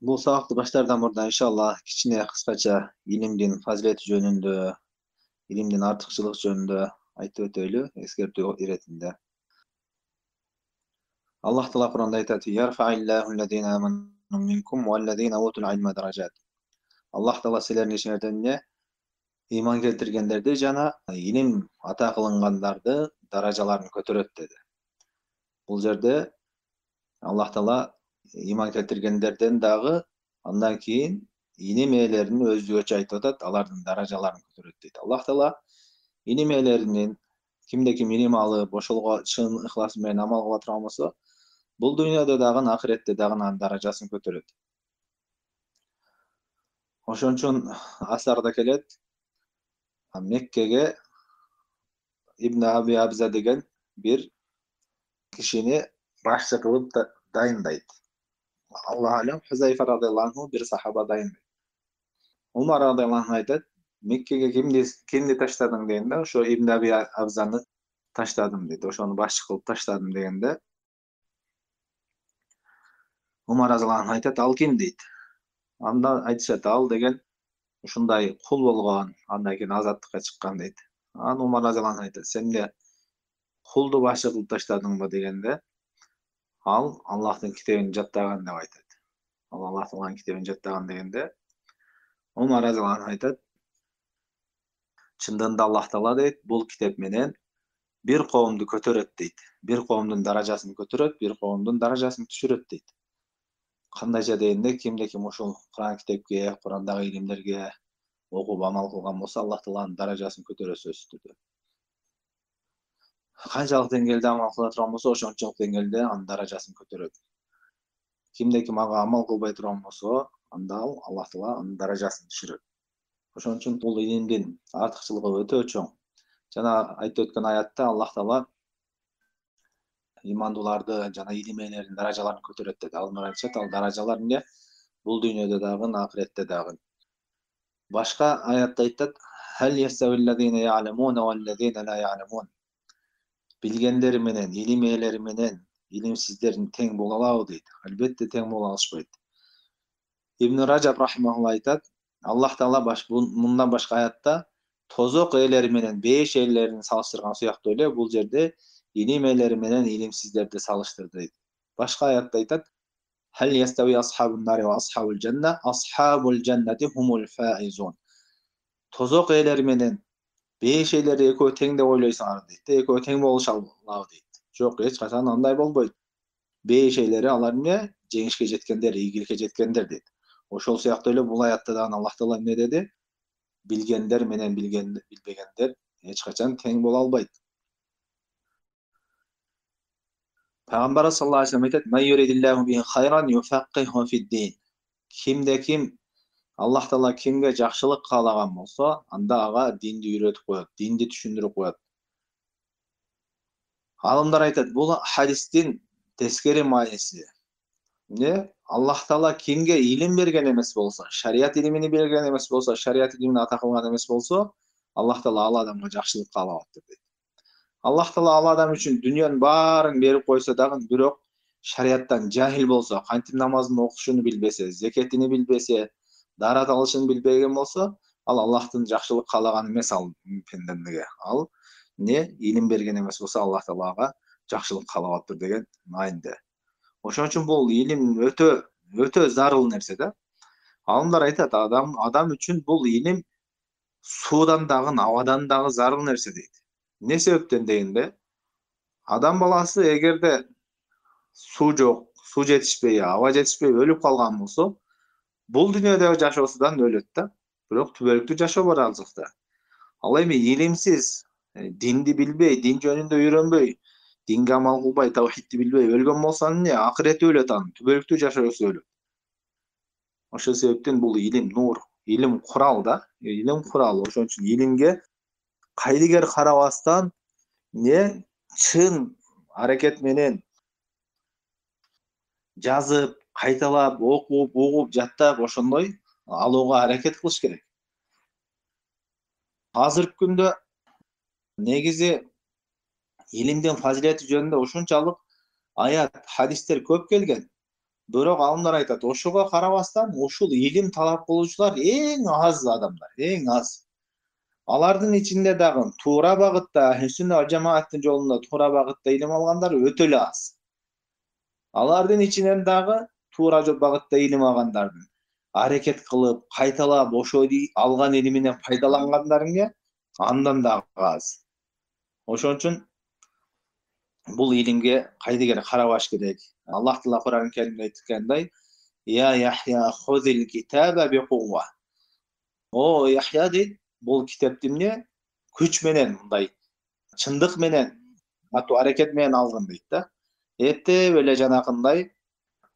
Бул сабакты баштаардан мурда иншалла кичине кыскача илимдин фазилети жөнүндө, илимдин артыкчылыгы жөнүндө айтып өтөйлү, эскертүү иретинде. Аллах Таала Кур'анда айтат: "Ярфа'иллаху аллазина аману минкум валлазина утул илма даражат." Аллах Таала силердин ичиңерден эмне ыйман келтиргендерди жана илим ата кылынгандарды даражаларын көтөрөт деди. Бул жерде Аллах Таала ыйман келтиргендерден дагы андан кийин илим ээлерин өзгөчө айтып атат, алардын даражаларын көтөрөт дейт. Аллах Таала илим ээлеринин кимде ким илим алып, ошолго чын ыхлас менен амал кыла турган болсо, бул дүйнөдө дагы, ахиретте дагы анын даражасын көтөрөт. Ошон үчүн асарда келет, Меккеге Ибн Аби Абза деген бир кишини башчы кылып дайындайт. Аллах алем, Хузайфа радыйаллаху анху бир сахаба дайындайт. Умар радыйаллаху анху айтат: "Меккеге кимди таштадың?" дегенде, ошо Ибн Аби Абзаны таштадым дейт. Ошону башчы кылып таштадым дегенде, Умар радыйаллаху анху айтат: "Ал ким?" дейт. Анда айтышат: "Ал деген ушундай кул болгон, андан кийин азаттыкка чыккан" дейт. Анан Умар радыйаллаху анху айтат: "Сен эмне кулду башчы кылып таштадыңбы?" дегенде, ал Аллахтын китебин жаттаган деп айтат. Ал Аллах Тааланын китебин жаттаган дегенде, Умар радыйаллаху анху айтат: "Чындыгында Аллах Таала дейт, бул китеп менен бир коомду көтөрөт" дейт. Бир коомдун даражасын көтөрөт, бир коомдун даражасын түшүрөт дейт. Кандайча дегенде, кимде ким ушул Кур'ан китепке, Кур'андагы илимдерге окуп амал кылган болсо, Аллах Тааланын даражасын көтөрөт сөзсүз түрдө. Канчалык деңгээлде амал кыла турган болсо, ошончолук деңгээлде анын даражасын көтөрөт. Кимде ким ага амал кылбай турган болсо, анда Аллах Таала анын даражасын түшүрөт. Ошон үчүн бул илимдин артыкчылыгы өтө чоң. Жана айтып өткөн аятта Аллах Таала имандууларды жана илим ээлеринин даражаларын көтөрөт деди. Ал айтышат, ал даражалар эмне? Бул дүйнөдө дагы, ахиретте дагы. Башка аятта айтат: "Хал ясавиллазина я'ламуна валлазина ла я'ламун." Билгендер менен, илим ээлери менен илимсиздер тең боло алабы дейт. Албетте тең боло алышпайт. Ибн Ражаб рахимахулла айтат: Аллах Таала мындан башка аятта тозок ээлери менен бейиш ээлерин салыштырган сыяктуу эле бул жерде илим ээлери менен илимсиздерди салыштырды дейт. Башка аятта айтат: "Хал ястави асхабун нари ва асхабул жанна, асхабул жаннати хумул фаизун." Тозок ээлери менен бейиш ээлери экөө тең деп ойлойсуңар дейт. Экөө тең болуша алабы дейт. Жок, эч качан андай болбойт. Бейиш ээлери алар эмне? Жеңишке жеткендер, ийгиликке жеткендер дейт. Ошол сыяктуу эле бул аятта дагы Аллах Таала эмне деди? Билгендер менен билбегендер эч качан тең боло албайт. Пайгамбар саллаллаху алейхи ва саллям айтат: "Ман юридиллаху бихи хайран юфаккиху фид-дин." Кимде ким Аллах Таала кимге жакшылык каалаган болсо, анда ага динди үйрөтүп коет, динди түшүндүрүп коет. Алымдар айтат, бул хадистин тескери мааниси. Эмне? Аллах Таала кимге илим берген эмес болсо, шарият илимини берген эмес болсо, шарият илимин ата кылган эмес болсо, Аллах Таала ал адамга жакшылык каалап атат дейт. Аллах Таала ал адам үчүн дүйнөнүн баарын берип койсо дагы, бирок шарияттан жахил болсо, кантип намазын окушуну билбесе, зекетини билбесе, дарат алышын билбеген болсо, ал Аллахтын жакшылык каалаганы эмес ал пендемге. Ал не илим берген эмес болсо, Аллах Таала ага жакшылык каалап атыр деген мааниде. Ошон үчүн бул илим өтө зарыл нерсе да. Алымдар айтат, адам үчүн бул илим суудан дагы, абадан дагы зарыл нерсе дейт. Не себептен дегенде, адам баласы эгерде суу жок, суу жетишпей, аба жетишпей өлүп калган болсо, бул дүйнөдөгү жашоосудан өлөт да. Бирок түбөлүктүү жашоо бар ал жакта. Ал эми илимсиз, динди билбей, дин жөнүндө үйрөнбөй, динге амал кылбай, таухидти билбей өлгөн болсо эмне? Акырети өлөт анын, түбөлүктүү жашоосу өлөт. Ошол себептен бул илим нур, илим курал да, илим курал. Ошон үчүн илимге кайдыгер карабастан, не чын аракет менен жазып, кайталап, окуп, угуп, жаттап, ошондой алууга аракет кылыш керек. Азыркы күндө негизи илимдин фазилети жөнүндө ушунчалык аят, хадистер көп келген. Бирок алымдар айтат, ошого карабастан ушул илим талап кылуучулар эң аз адамдар, эң аз. Алардын ичинде дагы туура багытта, Ахли-Сүннө вал Жамааттын жолунда туура багытта илим алгандар өтө эле аз. Алардын ичинен дагы туура багытта илим алгандардын аракет кылып, кайталап ошо алган илиминен пайдалангандарын андан дагы аз. Ошон үчүн бул илимге кайдыгер карабаш керек. Аллах Таала Кур'ан-ы Керимде айткандай: "Я Яхья хузил китаба бикува". О Яхья дейт, бул китепти эмне? Күч менен, мындай чындык менен, катуу аракет менен алгын дейт да. Эптеп эле жанакындай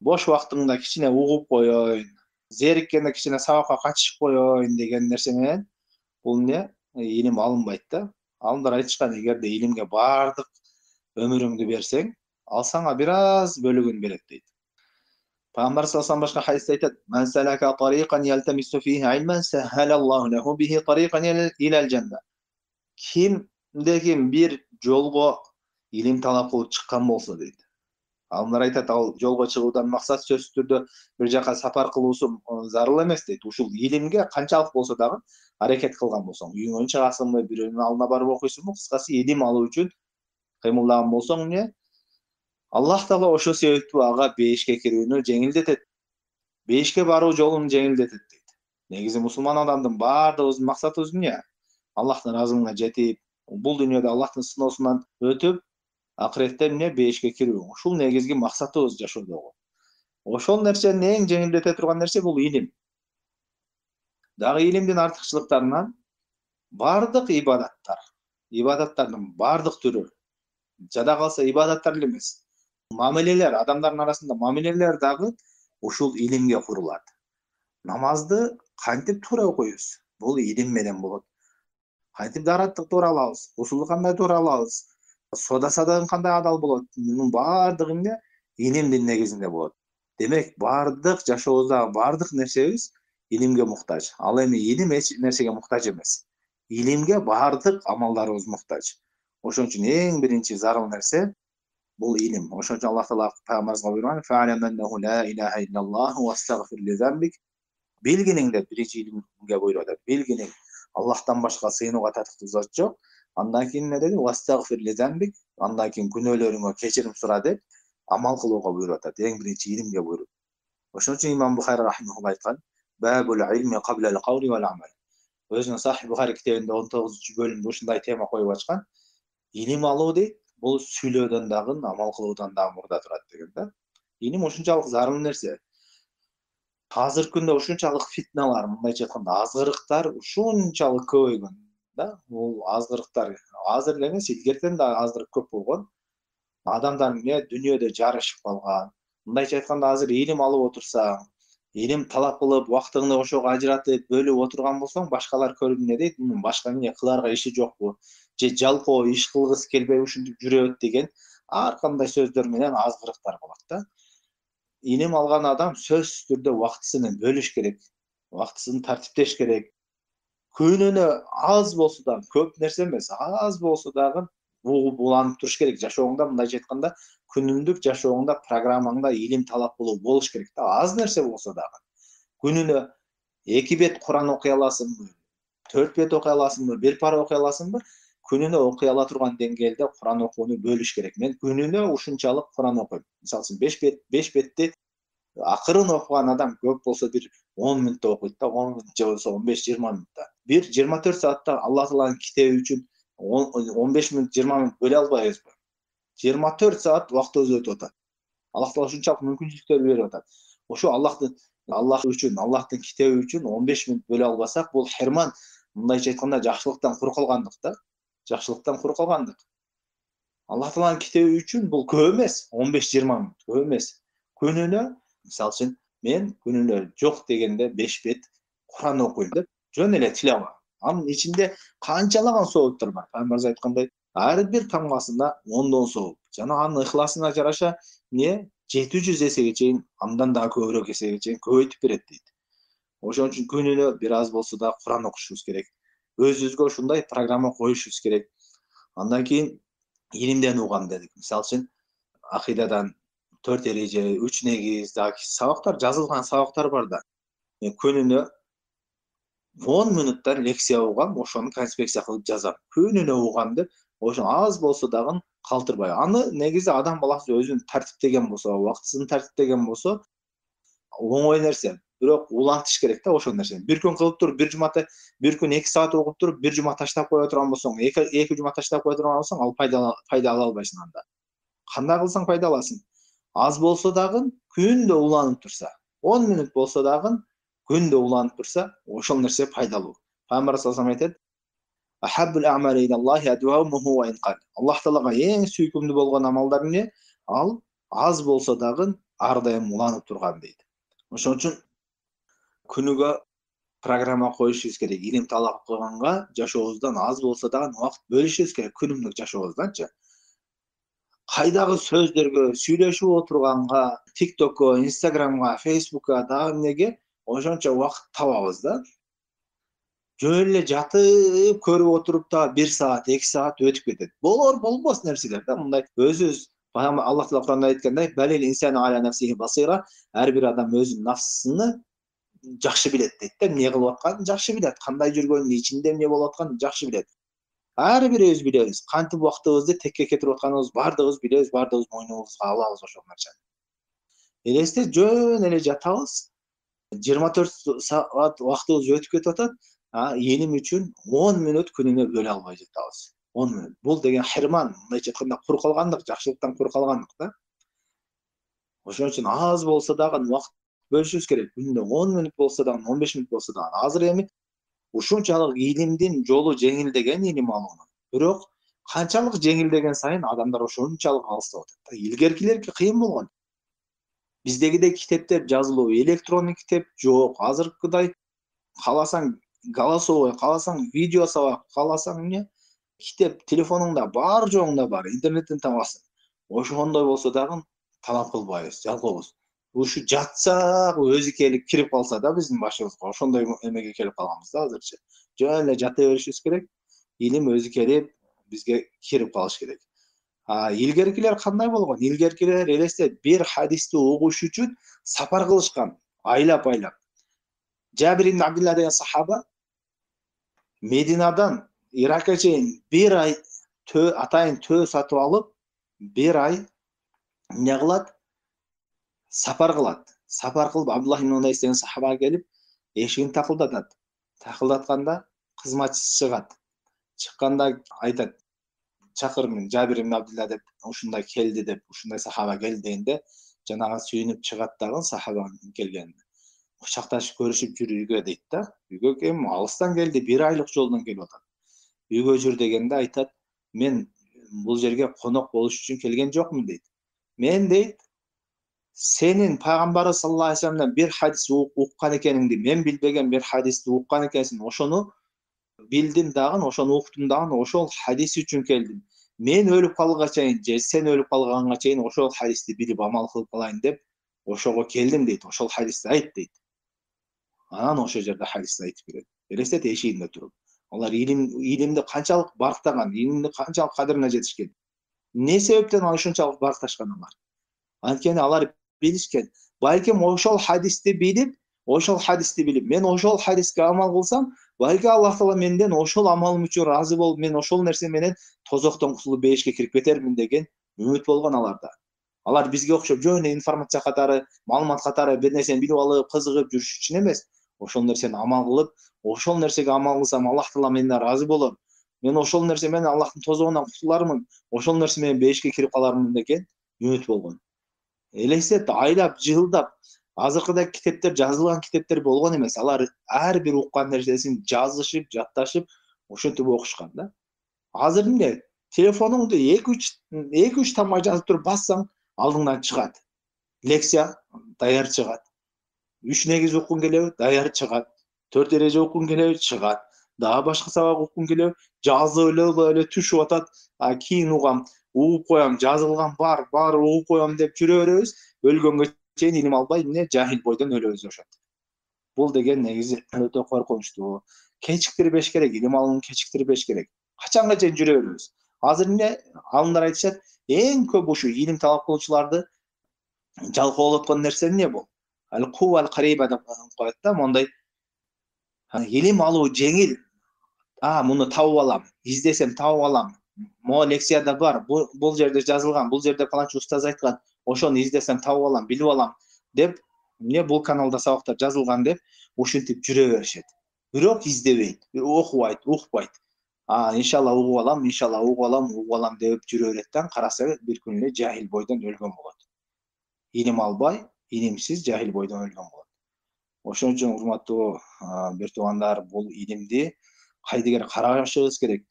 бош убактыңда кичине угуп коеюн, зериккенде кичине сабакка катышып коеюн деген нерсе менен бул эмне? Илим алынбайт да. Алымдар айтышкан, эгерде илимге бардык өмүрүңдү берсең, ал сага бир аз бөлүгүн берет дейт. Пайгамбар саллаллаху алейхи башка хадисте айтат: "Ман салака тарикан ялтамису фиhi ilman sahhalallahu lahu bihi tariqan ilal janna". Кимде ким бир жолго илим талап кылып чыккан болсо дейт. Алымдар айтат, ал жолго чыгуудан максат сөзсүз түрдө бир жака сапар кылуусу зарыл эмес дейт. Ушул илимге канчалык болсо дагы аракет кылган болсоң, үйүңөн чыгасыңбы, бирөөнүн алдына барып окуйсуңбу, кыскасы илим алуу үчүн кыймылдаган болсоң эмне? Аллах Таала ошол себептүү ага бейишке кирүүнү жеңилдетет. Бейишке баруу жолун жеңилдетет дейт. Негизи мусулман адамдын баардыгыбыздын максатыбыз эмне? Аллахтын ыраазылыгына жетип, бул дүйнөдө Аллахтын сыноосунан өтүп, акыретте эмне? Бейишке кирүү. Ушул негизги максатыбыз жашоодогу. Ошол нерсени эң жеңилдете турган нерсе бул илим. Дагы илимдин артыкчылыктарынан бардык ибадаттардын бардык түрү, жада калса ибадаттар эле эмес, мамилелер, адамдардын арасында мамилелер дагы ушул илимге курулат. Намазды кантип туура окуйбуз? Бул илим менен болот. Кантип дараттык туура алабыз? Гусулду кандай туура алабыз? Сода садагы кандай адал болот? Мунун бардыгы эмне? Илимдин негизинде болот. Демек, бардык жашообуздагы бардык нерсебиз илимге муктаж. Ал эми илим эч нерсеге муктаж эмес. Илимге бардык амалдарыбыз муктаж. Ошон үчүн эң биринчи зарыл нерсе бул илим. Ошон үчүн Аллах Таала пайгамбарыбызга буйруган: "Фа'лам аннаху ла илаха иллаллах вастагфир ли занбик". Билгиниң деп биринчи илимге буйруп атат. Билгиниң, Аллахтан башка сыйынууга татыктуу зат жок. Андан кийин эмне деди? Вастагфир ли занбик. Андан кийин күнөөлөрүңө кечирим сура деп амал кылууга буйруп атат. Эң биринчи илимге буйруп. Ошон үчүн Имам Бухари рахимахулла айткан: "Бабул илми кабла ал-кавли вал амал". Өзүнүн Сахих Бухари китебинде 19-бөлүмдө ушундай тема коюп ачкан. Илим алуу дейт, бул сүйлөөдөн дагы, амал кылуудан дагы мурда турат деген да. Илим ушунчалык зарыл нерсе. Азыркы күндө ушунчалык фитналар, мындайча айтканда, азгырыктар ушунчалык көбөйгөн да. Бул азгырыктар азыр эле эмес, илгертен да азгырык көп болгон. Адамдар эмне дүйнөдө жарышып калган. Мындайча айтканда, азыр илим алып отурсаң, илим талап кылып, убактыңды ошого ажыратып, бөлүп отурган болсоң, башкалар көрүп эмне дейт? Башка эмне кыларга иши жокпу? Же жалкоо иш кылгысы келбей ушинтип жүрөт деген ар кандай сөздөр менен азгырыктар болот да. Илим алган адам сөзсүз түрдө убактысын бөлүш керек, убактысын тартиптеш керек. Күнүнө аз болсо дагы, көп нерсе эмес, аз болсо дагы угуп уланып туруш керек. Жашооңда, мындайча айтканда, күнүмдүк жашооңда, программаңда илим талап кылуу болуш керек да. Аз нерсе болсо дагы. Күнүнө 2 бет Кур'ан окуй аласыңбы? 4 бет окуй аласыңбы? 1 пара окуй аласыңбы? Күнүнө окуй ала турган деңгээлде Кур'ан окууну бөлүш керек. Мен күнүнө ушунчалык Кур'ан окуйм. Мисалы үчүн 5 бетти акырын окуган адам көп болсо бир 10 мүнөттө окуйт да, 10 мүнөт же болсо 15-20 мүнөттө. Бир 24 саатта Алла Тааланын китеби үчүн 15 мүнөт, 20 мүнөт бөлө албайбызбы? 24 саат убактыбыз өтүп атат. Аллах Таала ушунчалык мүмкүнчүлүктөр берип атат. Ошо Аллах үчүн, Аллахтын китеби үчүн 15 мүнөт бөлө албасак, бул херман, мындайча айтканда, жакшылыктан кур калгандык да. Жакшылыктан кур калгандык. Аллах Тааланын китеби үчүн бул көп эмес, 15-20 мүнөт, көп эмес. Күнүнө, мисалы үчүн, мен күнүнө жок дегенде 5 бет Кур'ан окуйм деп, жөн эле тилава. Анын ичинде канчалаган сооптор бар. Пайгамбарыбыз айткандай, ар бир тамгасында 10дон сооп. Жана анын ыхласына жараша эмне 700 эсеге чейин, андан дагы көбүрөөк эсеге чейин көбөйтүп берет дейт. Ошон үчүн күнүнө бир аз болсо да Кур'ан окушубуз керек. Өзүбүзгө ушундай программа коюшубуз керек. Андан кийин илимден угам дедик. Мисалы үчүн, акыйдадан 4 эреже, 3 негиз дагы сабактар, жазылган сабактар бар да. Мен күнүнө 10 мүнөттөн лекция угам, ошону конспекция кылып жазам. Күнүнө угам деп, ошо аз болсо дагы калтырбай. Аны негизи адам баласы өзүн тартиптеген болсо, убактысын тартиптеген болсо, оңой нерсе. Бирок улантыш керек да ошол нерсени. Бир күн кылып туруп, бир күн 2 саат угуп туруп, бир жума таштап кое турган болсоң, эки жума таштап кое турган болсоң, ал пайда ала албайсың анда. Кандай кылсаң пайда аласың? Аз болсо дагы күндө уланып турса, 10 мүнөт болсо дагы күндө уланып турса, ошол нерсе пайдалуу. Пайгамбар саллаллаху алейхи айтат: "Ахаббул а'мали илаллахи адвамуху ва ин кал." Аллах Таалага эң сүйкүмдүү болгон амалдар эмне? Ал аз болсо дагы ар дайым уланып турган дейт. Ошон үчүн күнүгө программа коюшубуз керек. Илим талап кылганга жашообуздан аз болсо дагы убакыт бөлүшүбүз керек күнүмдүк жашообузданчы. Кайдагы сөздөргө, сүйлөшүп отурганга, TikTokко, Instagramга, Facebookка дагы эмнеге ошончо убакыт табабыз да. Жөн эле жатып көрүп отуруп да 1 саат, 2 саат өтүп кетет. Болор болбос нерселер да мындай өзүбүз Аллах Таала Куранда айткандай, "Балил инсану аля нафсихи басира", ар бир адам өзүнүн нафсыны жакшы билет дейт да, эмне кылып атканын жакшы билет, кандай жүргөнүн, ичинде эмне болуп атканын жакшы билет. Ар бирибиз билебиз. Кантип убактыбызды текке кетирип атканыбызды бардыгыбыз билебиз, бардыгыбыз мойнубузга алабыз ошол нерсени. Элестет, жөн эле жатабыз, 24 саат убактыбыз өтүп кетип атат, илим үчүн 10 мүнөт күнүнө бөлө албай жатабыз. 10 мүнөт. Бул деген хирман, мындайча айтканда кур калгандык, жакшылыктан кур калгандык да. Ошон үчүн аз болсо дагы убакыт бөлүшүбүз керек. Күнүнө 10 мүнөт болсо дагы, 15 мүнөт болсо дагы. Азыр эми ушунчалык илимдин жолу жеңилдеген илим алуунун. Бирок канчалык жеңилдеген сайын адамдар ошончалык алыстап атат да. Илгеркилерге кыйын болгон. Биздегидей китептер жазылуу, электрондук китеп жок. Азыркыдай кааласаң голосовой, кааласаң видео сабак, кааласаң эмне? Китеп телефонуңда бар, жогуңда бар, интернеттен табасың. Ошондой болсо дагы талап кылбайбыз, жалкообуз. Ушу жатсак өзү келип кирип калса да биздин башыбызга, ошондой эмеге келип калганбыз да азырчы. Жөн эле жата беришибиз керек. Илим өзү келип бизге кирип калыш керек. Илгеркилер кандай болгон? Илгеркилер элестет, бир хадисти угуш үчүн сапар кылышкан, айлап. Жабир ибн Абдулла деген сахаба Мединадан Иракка чейин 1 ай атайын төө сатып алып, 1 ай эмне кылат? Сапар кылат. Сапар кылып Абдуллах ибн Унайс деген сахаба келип, эшигин такылдатат. Такылдатканда кызматчысы чыгат. Чыкканда айтат: "Чакыр мен Жабир ибн Абдулла деп, ушундай келди" деп, ушундай сахаба келди дегенде, жанагы сүйүнүп чыгат дагы сахабанын келгенине. Кучакташып көрүшүп жүр үйгө дейт да. Үйгө кем алыстан келди, 1 айлык жолдон келип атат. Үйгө жүр дегенде айтат: "Мен бул жерге конок болуш үчүн келген жокмун" дейт. "Мен" дейт, "сенин пайгамбарыбыз саллаллаху алейхи вассаламдан бир хадис уккан экениңди, мен билбеген бир хадисти уккан экенсиң, ошону билдим дагы, ошону уктум дагы, ошол хадис үчүн келдим. Мен өлүп калганга чейин же сен өлүп калганга чейин ошол хадисти билип амал кылып калайын деп ошого келдим" дейт. "Ошол хадисти айт" дейт. Анан ошол жерде хадисти айтып берет. Элестет, эшигинде туруп. Алар илимди канчалык барктаган, илимди канчалык кадырына жетишкен. Эмне себептен ушунчалык баркташкан алар? Анткени алар билишкен. Балким ошол хадисти билип, мен ошол хадиске амал кылсам, балки Аллах Таала менден ошол амалым үчүн ыраазы болуп, мен ошол нерсе менен тозоктон кутулуп бешикке кирип кетермин деген үмүт болгон аларда. Алар бизге окшоп жөн эле информация катары, маалымат катары бир нерсени билип алып, кызыгып жүрүш үчүн эмес. Ошол нерсени амал кылып, ошол нерсеге амал кылсам Аллах Таала менден ыраазы болот. Мен ошол нерсе менен Аллахтын тозогунан кутулармын, ошол нерсе менен бешикке кирип калармын деген үмүт болгон. Элестет, айлап, жылдап, азыркыдай китептер, жазылган китептер болгон эмес. Алар ар бир уккан нерсесин жазышып, жатташып, ошентип окушкан да. Азыр эмне? Телефонуңду 2-3 тамга жазып туруп бассаң, алдыңдан чыгат. Лекция даяр чыгат. 3 негиз уккуң келеби? Даяр чыгат. 4 эреже уккуң келеби? Чыгат. Дагы башка сабак уккуң келеби? Жазылып эле түшүп атат. Кийин угам, угуп коям, жазылган бар угуп коем деп жүрө беребиз. Өлгөнгө чейин илим албай, эмне жахил бойдон өлөбүз ошентип. Бул деген негизи өтө коркунучтуу. Кечиктирбеш керек, илим алууну кечиктирбеш керек. Качанга чейин жүрө беребиз? Азыр эмне? Алымдар айтышат, эң көп ушу илим талап кылуучуларды жалкоо болуп аткан нерсе эмне бул? Ал-кува ал-кариба деп коет да, мондай илим алуу жеңил. Муну табып алам, издесем табып алам. Могу лекцияда бар, бул жерде жазылган, бул жерде фаланчы устаз айткан, ошону издесем табып алам, билип алам деп, эмне бул каналда сабактар жазылган деп ушинтип жүрө беришет. Бирок издебейт, окубайт, укпайт. Иншалла угуп алам деп жүрө берет да, караса бир күнү эле жахил бойдон өлгөн болот. Илим албай, илимсиз жахил бойдон өлгөн болот. Ошон үчүн урматтуу бир туугандар, бул илимди кайдыгер карашыбыз керек.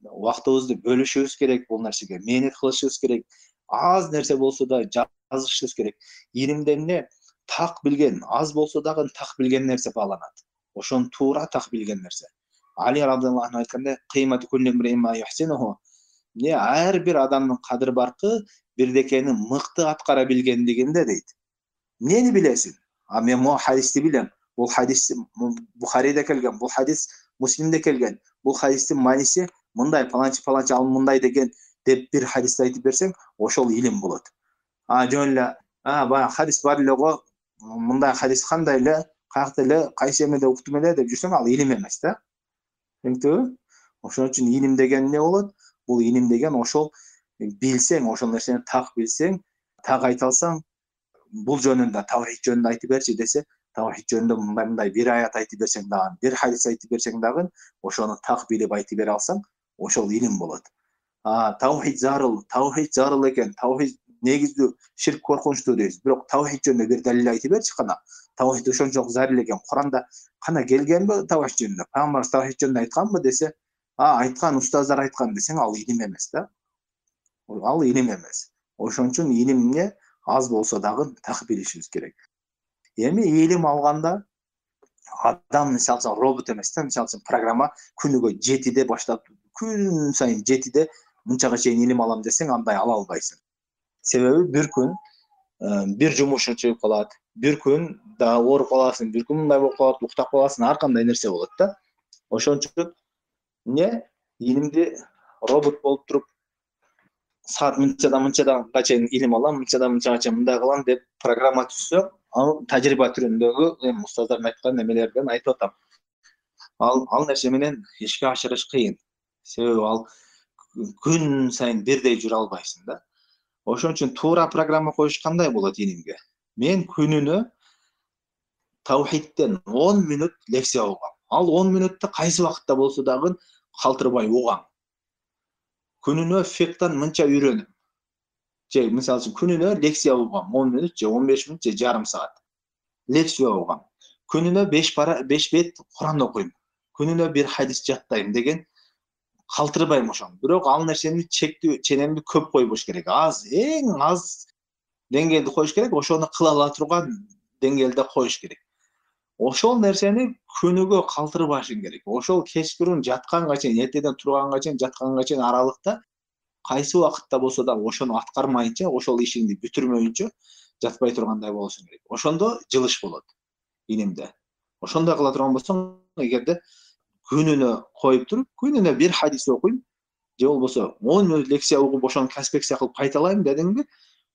Убактыбызды бөлүшүбүз керек, бул нерсеге мээнет кылышыбыз керек. Аз нерсе болсо да жазышыбыз керек. Илимде эмне? Так билген, аз болсо дагы так билген нерсе бааланат. Ошону туура так билген нерсе. Али радыйаллаху анху айткандай, кыймату кулли имриин ма юхсинуху. Ар бир адамдын кадыр баркы бирдекени мыкты аткара билгендигинде дейт. Эмнени билесиң? Мен могу хадисти билем. Бул хадис Бухариде келген, бул хадис Муслимде келген. Бул хадистин мааниси мындай, паланчы ал мындай деген деп бир хадисти айтып берсең, ошол илим болот. Жөн эле, баягы хадис бар эле го, мындай хадис кандай эле, каякта эле, кайсы эмеде уктум эле деп жүрсөң, ал илим эмес да. Түшүнүктүбү? Ошон үчүн илим деген эмне болот? Бул илим деген ошол билсең, ошол нерсени так билсең, так айта алсаң, бул жөнүндө тавхид жөнүндө айтып берчи десе, тавхид жөнүндө мындай бир аят айтып берсең дагы, бир хадис айтып берсең дагы, ошону так билип айтып бере алсаң, ошол илим болот. Тавхид зарыл экен. Тавхид негиздүү, ширк коркунучтуу дейбиз. Бирок тавхид жөнүндө бир далил айтып берчи кана. Тавхид ошончолук зарыл экен. Куранда кана келгенби тавхид жөнүндө? Пайгамбарыбыз тавхид жөнүндө айтканбы десе, айткан, устаздар айткан десең, ал илим эмес да. Ал илим эмес. Ошон үчүн илимне аз болсо дагы так билишибиз керек. Эми илим алганда адам мисалы үчүн робот эмес да, мисалы үчүн программа күнүгө 7де баштап, күн сайын 7де мынчага чейин илим алам десең, андай ала албайсың. Себеби бир күн бир жумушуң чыгып калат, бир күн дагы ооруп каласың, бир күн мындай болуп калат, уктап каласың, ар кандай нерсе болот да. Ошон үчүн илимди робот болуп туруп саат мынчадан чейин илим алам, мынчага чейин мындай кылам деп программа түзсөң, ал тажрыйба түрүндөгү устаздардын айткан эмелерден айтып атам. Ал нерсе менен ишке ашырыш кыйын. Себеби ал күн сайын бирдей жүрө албайсың да. Ошон үчүн туура программа коюш кандай болот илимге? Мен күнүнө тавхидтен 10 мүнөт лекция угам. Ал 10 мүнөттө кайсы убакытта болсо дагы калтырбай угам. Күнүнө фиктан мынча үйрөнөм. Же мисалы үчүн күнүнө лекция угам, 10 мүнөт же 15 мүнөт же жарым саат. Лекция угам. Күнүнө 5 бет Куран окуйм. Күнүнө бир хадис жаттайм деген калтырбайм ошону. Бирок ал нерсени чектүү, ченемди көп койбош керек. Эң аз деңгээлди коюш керек, ошону кыла ала турган деңгээлде коюш керек. Ошол нерсени күнүгө калтырбашың керек. Ошол кечкирүүн жатканга чейин, эртеден турганга чейин, жатканга чейин аралыкта кайсы убакытта болсо да ошону аткармайынча, ошол ишиңди бүтүрмөйүнчө жатпай тургандай болушуң керек. Ошондо жылыш болот илимде. Ошондой кыла турган болсоң, эгерде күнүнө коюп туруп, күнүнө бир хадис окуйм, же болбосо 10 мүнөт лекция угуп, ошону конспекция кылып кайталайм дедиңби,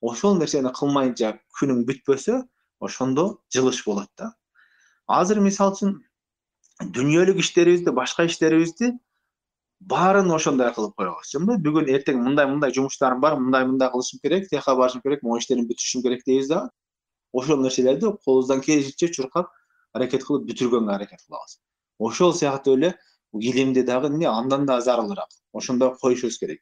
ошол нерсени кылмайынча күнүң бүтпөсө, ошондо жылыш болот да. Азыр мисалы үчүн дүйнөлүк иштерибизди, башка иштерибизди баарын ошондой кылып коебуз. Бүгүн эртең мындай жумуштарым бар, мындай кылышым керек, тияка барышым керек, могу иштеримди бүтүрүшүм керек дейбиз да. Ошол нерселерди колубуздан келишинче чуркап, аракет кылып бүтүргөнгө аракет кылабыз. Ошол сыяктуу эле илимди дагы андан да зарылыраак ошондой коюшубуз керек.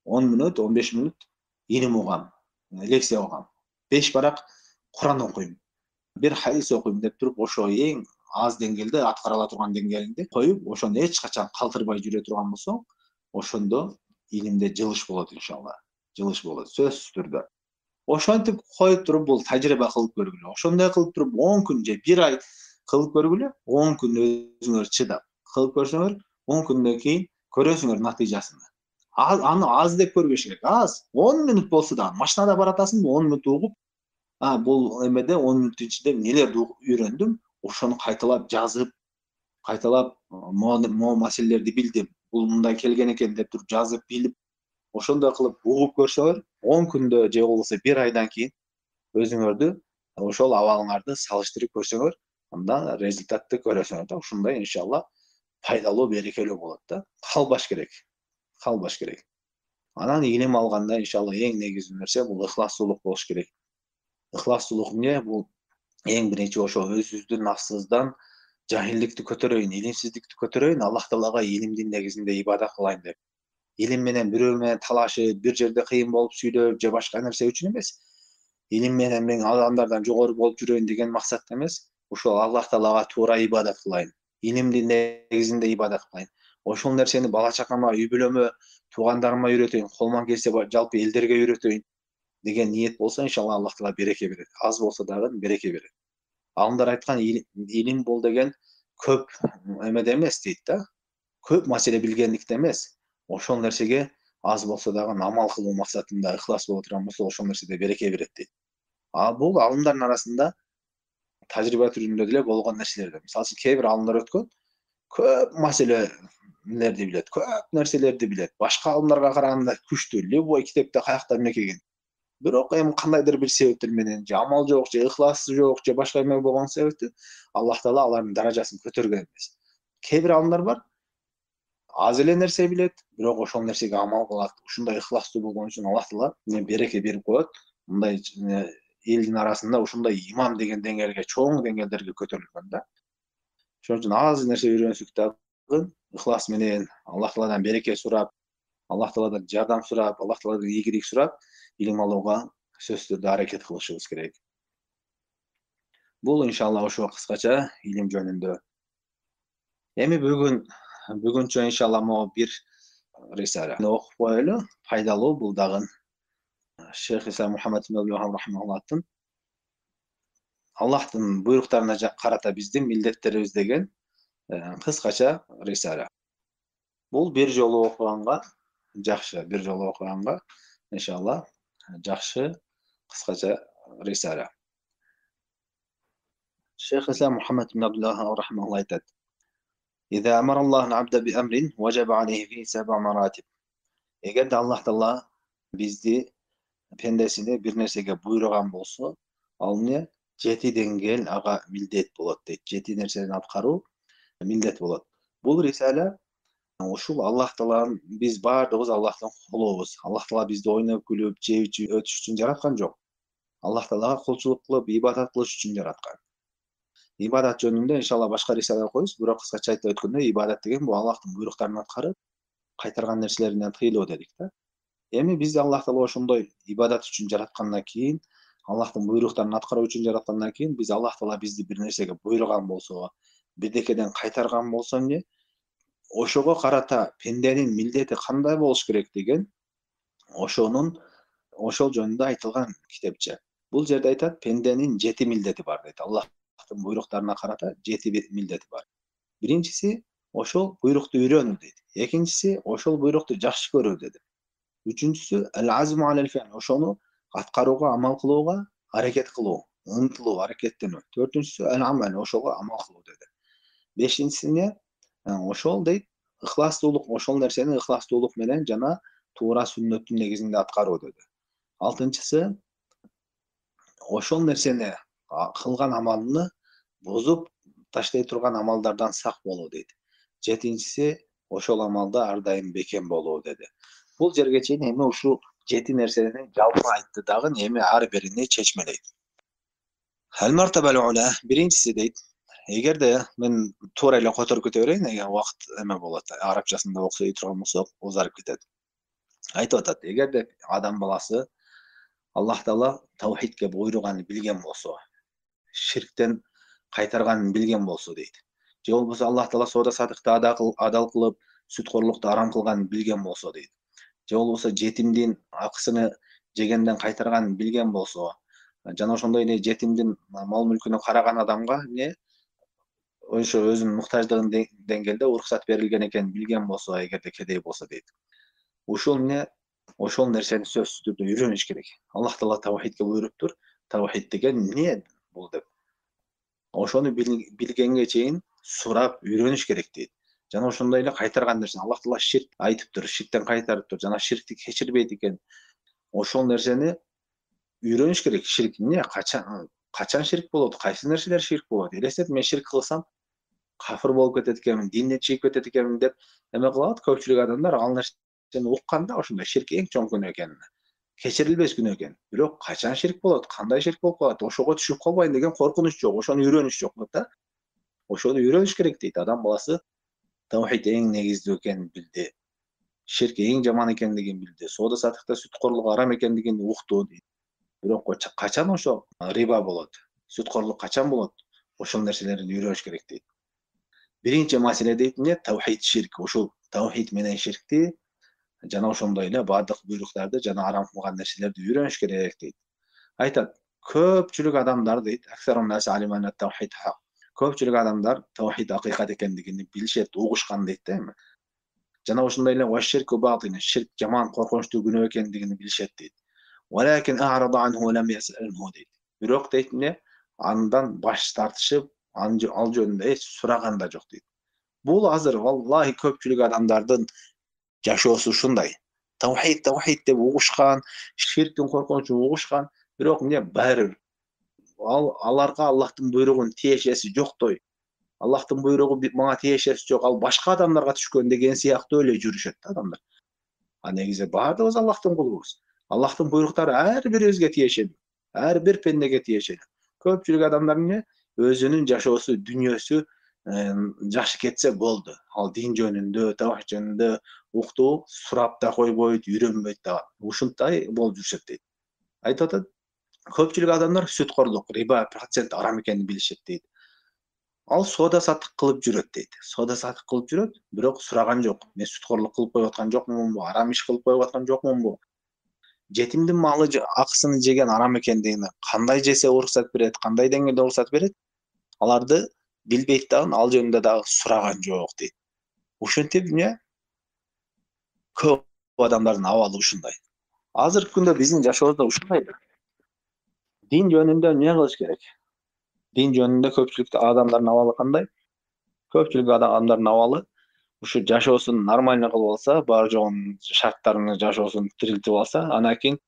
10 мүнөт, 15 мүнөт илим угам, лекция угам. 5 барак Куран окуйм. Бир хадис окуйм деп туруп, ошо эң аз деңгээлде аткара ала турган деңгээлиңди коюп, ошону эч качан калтырбай жүрө турган болсоң, ошондо илимде жылыш болот иншалла. Жылыш болот сөзсүз түрдө. Ошентип коюп туруп, бул тажрыйба кылып көргүлө. Ошондой кылып туруп 10 күн же 1 ай кылып көргүлө. 10 күн өзүңөр чыдап кылып көрсөңөр, 10 күндөн кийин көрөсүңөр натыйжасын. Аны аз деп көрбөш керек. Аз 10 мүнөт болсо да, машинада баратасың, 10 мүнөт угуп, бул эмеде 10 мүнөттүн ичинде эмнелерди үйрөндүм, ошону кайталап жазып, кайталап могу маселелерди билдим. Бул мындай келген экен деп туруп жазып билип, ошондой кылып угуп көрсөңөр, 10 күндө же болбосо 1 айдан кийин өзүңөрдү ошол абалыңарды салыштырып көрсөңөр, анда результатты көрөсүңөр да. Ушундай иншалла пайдалуу, берекелүү болот да. Калбаш керек. Калбаш керек. Анан илим алганда иншалла эң негизги нерсе бул ыхласчылык болуш керек. Ыхласчылык эмне? Бул эң биринчи ошо өзүбүздүн нафсыбыздан жахилдикти көтөрөйүн, илимсиздикти көтөрөйүн, Аллах Таалага илимдин негизинде ибадат кылайын деп. Илим менен бирөө менен талашып, бир жерде кыйын болуп сүйлөп же башка нерсе үчүн эмес. Илим менен мен адамдардан жогору болуп жүрөйүн деген максатта эмес. Ошол Аллах Таалага туура ибадат кылайын. Илимдин негизинде ибадат кылайын. Ошол нерсени бала чакама, үй бүлөмө, туугандарыма үйрөтөйүн, колуман келсе жалпы элдерге үйрөтөйүн деген ниет болсо, иншалла Аллах Таала береке берет. Аз болсо дагы береке берет. Алымдар айткан илим бул деген көп эмеде эмес дейт да. Көп маселе билгендикте эмес. Ошол нерсеге аз болсо дагы амал кылуу максатында ыхлас боло турган болсо, ошол нерседе береке берет дейт. Бул алымдардын арасында тажрыйба түрүндө деле болгон нерселер. Мисалы үчүн кээ бир алымдар өткөн көп маселелерди билет, көп нерселерди билет. Башка алымдарга караганда күчтүү, любой китепте каякта эмне келген. Бирок эми кандайдыр бир себептер менен же амал жок, же ыхласы жок, же башка эме болгон себептен Аллах Таала алардын даражасын көтөргөн эмес. Кээ бир алымдар бар, аз эле нерсе билет, бирок ошол нерсеге амал кылат. Ушундай ыхластуу болгон үчүн Аллах Таала береке берип коет. Мындай элдин арасында ушундай имам деген деңгээлге, чоң деңгээлдерге көтөрүлгөн да. Ошон үчүн аз нерсе үйрөнсөк дагы ыхлас менен Аллах Тааладан береке сурап, Аллах Тааладан жардам сурап, Аллах Тааладан ийгилик сурап, илим алууга сөзсүз түрдө аракет кылышыбыз керек. Бул иншалла ошо кыскача илим жөнүндө. Эми бүгүнчө иншалла могу бир рисала окуп коелу. Пайдалуу бул дагы Шейх Ислам Мухаммад ибн Абдул Вахаб рахимахуллахтын Аллахтын буйруктарына карата биздин милдеттерибиз деген кыскача рисала. Бул бир жолу окуганга жакшы, бир жолу окуганга иншалла жакшы кыскача рисала. Шейх Ислам Мухаммад ибн Абдул Вахаб рахимахуллах айтат: إذا أمر الله العبد بأمر وجب عليه فيه 7 مراتب. Эгерде Аллах Таала бизди пендесине бир нерсеге буйруган болсо, ал эмне? 7 деңгээл ага милдет болот дейт. 7 нерсени аткаруу милдет болот. Бул рисала ушул Аллах Тааланын биз баардыгыбыз Аллахтын кулубуз. Аллах Таала бизди ойноп күлүп, жеп ичип өтүш үчүн жараткан жок. Аллах Таалага кулчулук кылып, ибадат кылыш үчүн жараткан. Ибадат жөнүндө иншалла башка рисала окуйбуз, бирок кыскача айтып өткөндө ибадат деген бул Аллахтын буйруктарын аткарып, кайтарган нерселеринен тыйылуу дедик да. Эми бизди Аллах Таала ошондой ибадат үчүн жараткандан кийин, Аллахтын буйруктарын аткаруу үчүн жараткандан кийин, биз Аллах Таала бизди бир нерсеге буйруган болсо, бирдекеден кайтарган болсо эмне? Ошого карата пенденин милдети кандай болуш керек деген ошол жөнүндө айтылган китепче. Бул жерде айтат, пенденин 7 милдети бар дейт. Аллахтын буйруктарына карата 7 милдети бар. Биринчиси ошол буйрукту үйрөнүү дейт. Экинчиси ошол буйрукту жакшы көрүү деди. Үчүнчүсү ал-азму алал фи'л, ошону аткарууга, амал кылууга аракет кылуу, умтулуу, аракеттенүү. Төртүнчүсү ал-амал, ошого амал кылуу деди. Бешинчиси ошол дейт, ыхластуулук, ошол нерсени ыхластуулук менен жана туура сүннөттүн негизинде аткаруу деди. Алтынчысы ошол нерсени кылган амалны бузуп таштай турган амалдардан сак болуу дейт. Жетинчиси ошол амалда ар дайым бекем болуу деди. Бул жерге чейин эми ушул 7 нерсени жалпы айтты дагы, эми ар бирини чечмелейт. Ал-мартабал ула, биринчиси дейт, эгерде мен туура эле которуп кете берейин, эгер убакыт эме болот, арабчасында окуй турган болсок, узарып кетет. Айтып атат, эгерде адам баласы Аллах Таала таухидке буйруганын билген болсо, ширктен кайтарганын билген болсо дейт. Же болбосо Аллах Таала соода садыкты адал кылып, сүткорлукту арам кылганын билген болсо дейт. Же болбосо жетимдин акысыны жегенден кайтарганын билген болсо, жана ошондой эле жетимдин мал мүлкүнө караган адамга ошо өзүнүн муктаждыгын деңгээлде уруксат берилген экенин билген болсо, эгерде кедей болсо дейт. Ошол нерсени сөзсүз түрдө үйрөнүш керек. Аллах Таала таухидке буйруптур. Таухид деген эмне бул деп. Ошону билгенге чейин сурап үйрөнүш керек дейт. Жана ошондой эле кайтарган нерсени Аллах Таала ширк айтыптыр, ширктен кайтарыптыр, жана ширкти кечирбейт экен. Ошол нерсени үйрөнүш керек. Ширк эмне, качан ширк болот, кайсы нерселер ширк болот. Элестет, мен ширк кылсам кафыр болуп кетет экенмин, динден чыгып кетет экенмин деп эме кылат. Көпчүлүк адамдар ал нерсени укканда ошондой ширк эң чоң күнөө экенин, кечирилбес күнөө экенин. Бирок качан ширк болот, кандай ширк болуп калат, ошого түшүп калбайын деген коркунуч жок, ошону үйрөнүш жок да. Ошону үйрөнүш керек дейт. Адам баласы таухид эң негиздүү экенин билди. Ширк эң жаман экендигин билди. Соода саттыкта сүткорлук арам экендигин укту дейт. Бирок качан ошо риба болот, сүткорлук качан болот, ошол нерселерди үйрөнүш керек дейт. Биринчи маселе дейт эмне? Таухид ширк. Ушул таухид менен ширкти жана ошондой эле баардык буйруктарды жана арам кылган нерселерди үйрөнүш керек дейт. Айтат, көпчүлүк адамдар дейт, көпчүлүк адамдар таухид акыйкат экендигин билишет, угушкан дейт да эми. Жана ошондой эле ширк жаман коркунучтуу күнөө экендигин билишет дейт. Дейт. Бирок дейт эмне? Андан баш тартышып, ал жөнүндө эч сураган да жок дейт. Бул азыр валлахи көпчүлүк адамдардын жашоосу ушундай. Таухид деп угушкан, ширктин коркунучун угушкан, бирок эмне баары бир аларга Аллахтын буйругун тиешеси жоктой. Аллахтын буйругу мага тиешеси жок, ал башка адамдарга түшкөн деген сыяктуу эле жүрүшөт да адамдар. А негизи баардыгыбыз Аллахтын кулубуз. Аллахтын буйруктары ар бирибизге тиешелүү. Ар бир пендеге тиешелүү. Көпчүлүк адамдар эмне? Өзүнүн жашоосу, дүйнөсү жакшы кетсе болду. Ал дин жөнүндө, таухид жөнүндө уктуу, сурап да койбойт, үйрөнбөйт да. Ушундай болуп жүрүшөт дейт. Айтып атат, көпчүлүк адамдар сүткорлук, риба, процент арам экенин билишет дейт. Ал соода саттык кылып жүрөт дейт. Соода саттык кылып жүрөт, бирок сураган жок. Мен сүткорлук кылып коюп аткан жокмунбу, арам иш кылып коюп аткан жокмунбу? Жетимдин малы акысын жеген арам экендигине кандай жесе уруксат берет, кандай деңгээлде уруксат берет? Аларды билбейт дагы, ал жөнүндө дагы сураган жок дейт. Ушинтип эмне? Көп адамдардын абалы ушундай. Азыркы күндө биздин жашообузда ушундай. Дин жөнүндө эмне кылыш керек? Дин жөнүндө көпчүлүк адамдардын абалы кандай? Көпчүлүк адамдардын абалы ушу жашоосун нормально кылып алса, бар жогун шарттарын жашоосун тирилтип алса, анан кийин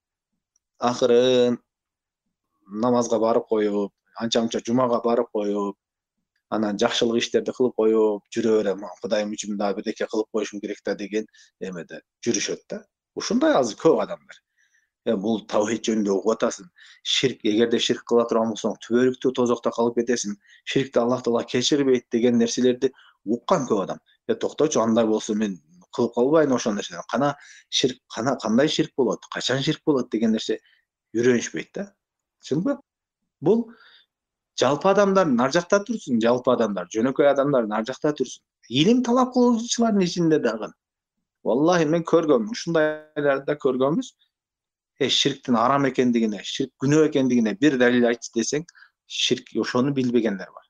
акырын намазга барып коюп, анча-мынча жумага барып коюп, анан жакшылык иштерди кылып коюп, жүрө берем. Кудайым үчүн дагы бирдеке кылып коюшум керек да деген эмеде жүрүшөт да. Ушундай азыр көп адамдар. Бул таухид жөнүндө угуп атасың. Ширк, эгерде ширк кыла турган болсоң, түбөлүктүү тозокто калып кетесиң. Ширкти Аллах Таала кечирбейт деген нерселерди уккан көп адам. Токточу, андай болсо мен кылып калбайын ошол нерсени. Кандай ширк болот, качан ширк болот деген нерсе үйрөнүшпөйт да. Түшүндүңбү? Бул жалпы адамдар нар жакта турсун, жалпы адамдар, жөнөкөй адамдар нар жакта турсун. Илим талап кылуучулардын ичинде дагы. Валлахи мен көргөм, ушундайларды да көргөнбүз. Ширктин арам экендигине, ширк күнөө экендигине бир далил айтчы десең, ширк ошону билбегендер бар.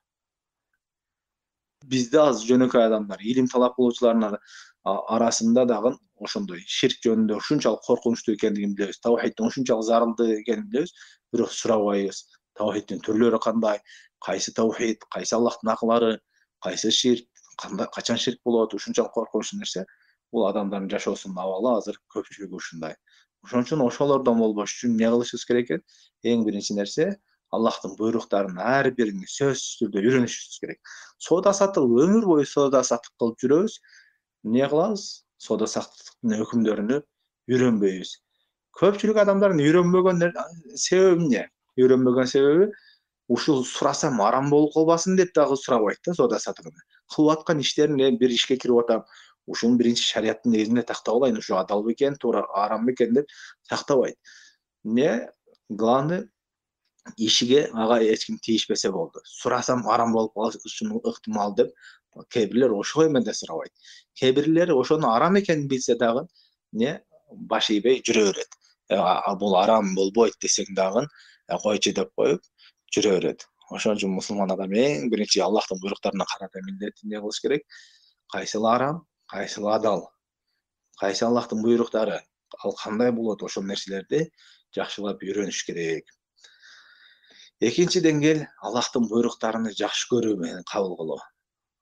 Бизде аз жөнөкөй адамдар, илим талап кылуучулардын арасында дагы ошондой ширк жөнүндө ушунчалык коркунучтуу экендигин билебиз. Таухиддин ушунчалык зарылдуу экенин билебиз, бирок сурабайбыз. Таухиддин түрлөрү кандай, кайсы таухид, кайсы Аллахтын акылары, кайсы ширк, качан ширк болот, ушунчалык коркунучтуу нерсе. Бул адамдардын жашоосунун абалы азыр көпчүлүгү ушундай. Ошон үчүн ошолордон болбош үчүн эмне кылышыбыз керек экен? Эң биринчи нерсе Аллахтын буйруктарынын ар бирин сөзсүз түрдө үйрөнүшүбүз керек. Соода саттык өмүр бою соода саттык кылып жүрөбүз. Эмне кылабыз? Соода саттыктын өкүмдөрүнү үйрөнбөйбүз. Көпчүлүк адамдардын үйрөнбөгөн себеби эмне? Үйрөнбөгөн себеби ушул сурасам арам болуп калбасын деп дагы сурабайт да соода саттыгын. Кылып аткан иштерин бир ишке кирип атам. Ушуну биринчи шариаттын негизинде тактап алайын, ушу адал бекен, туура арам бекен деп тактабайт. Эмне? Главный ишиге ага эч ким тийишпесе болду. Сурасам арам болуп калышым ыктымал деп кээ бирлер ошого эмеде сурабайт. Кээ бирлери ошону арам экенин билсе дагы эмне? Баш ийбей жүрө берет. Бул арам болбойт десең дагы койчу деп коюп жүрө берет. Ошон үчүн мусулман адам эң биринчи Аллахтын буйруктарына карата милдети эмне кылыш керек? Кайсыл арам, кайсыл адал, кайсы Аллахтын буйруктары, ал кандай болот, ошол нерселерди жакшылап үйрөнүш керек. Экинчи деңгээл Аллахтын буйруктарыны жакшы көрүү менен кабыл кылуу.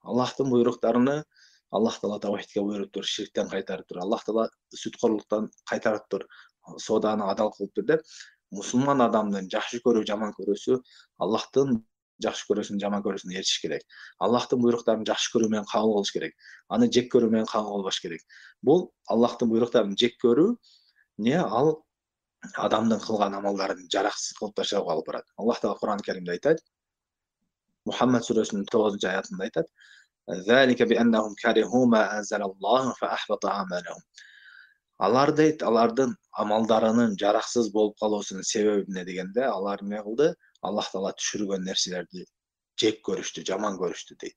Аллахтын буйруктарыны Аллах Таала таухидке буйруптур, ширктен кайтарып тур. Аллах Таала сүткорлуктан кайтарып тур, сооданы адал кылып тур деп Musulman адамдын жакшы көрүү, жаман көрүүсү Аллахтын жакшы көрүүсүн, жаман көрүүсүн эришиш керек. Аллахтын буйруктарын жакшы көрүү менен кабыл кылыш керек. Аны жек көрүү менен кабыл кылбаш керек. Бул Аллахтын буйруктарын жек көрүү ал адамдын кылган амалдарын жараксыз кылып таштоого алып барат. Аллах Таала Кур'ан-ы Каримде айтат, Мухаммад сүрөсүнүн 9-аятында айтат: "Залика би аннахум кариху ма анзалаллаху фа ахбата амалахум." Алар дейт, алардын амалдарынын жараксыз болуп калуусунун себеби эмне дегенде, алар эмне кылды? Аллах Таала түшүргөн нерселерди жек көрүштү, жаман көрүштү дейт.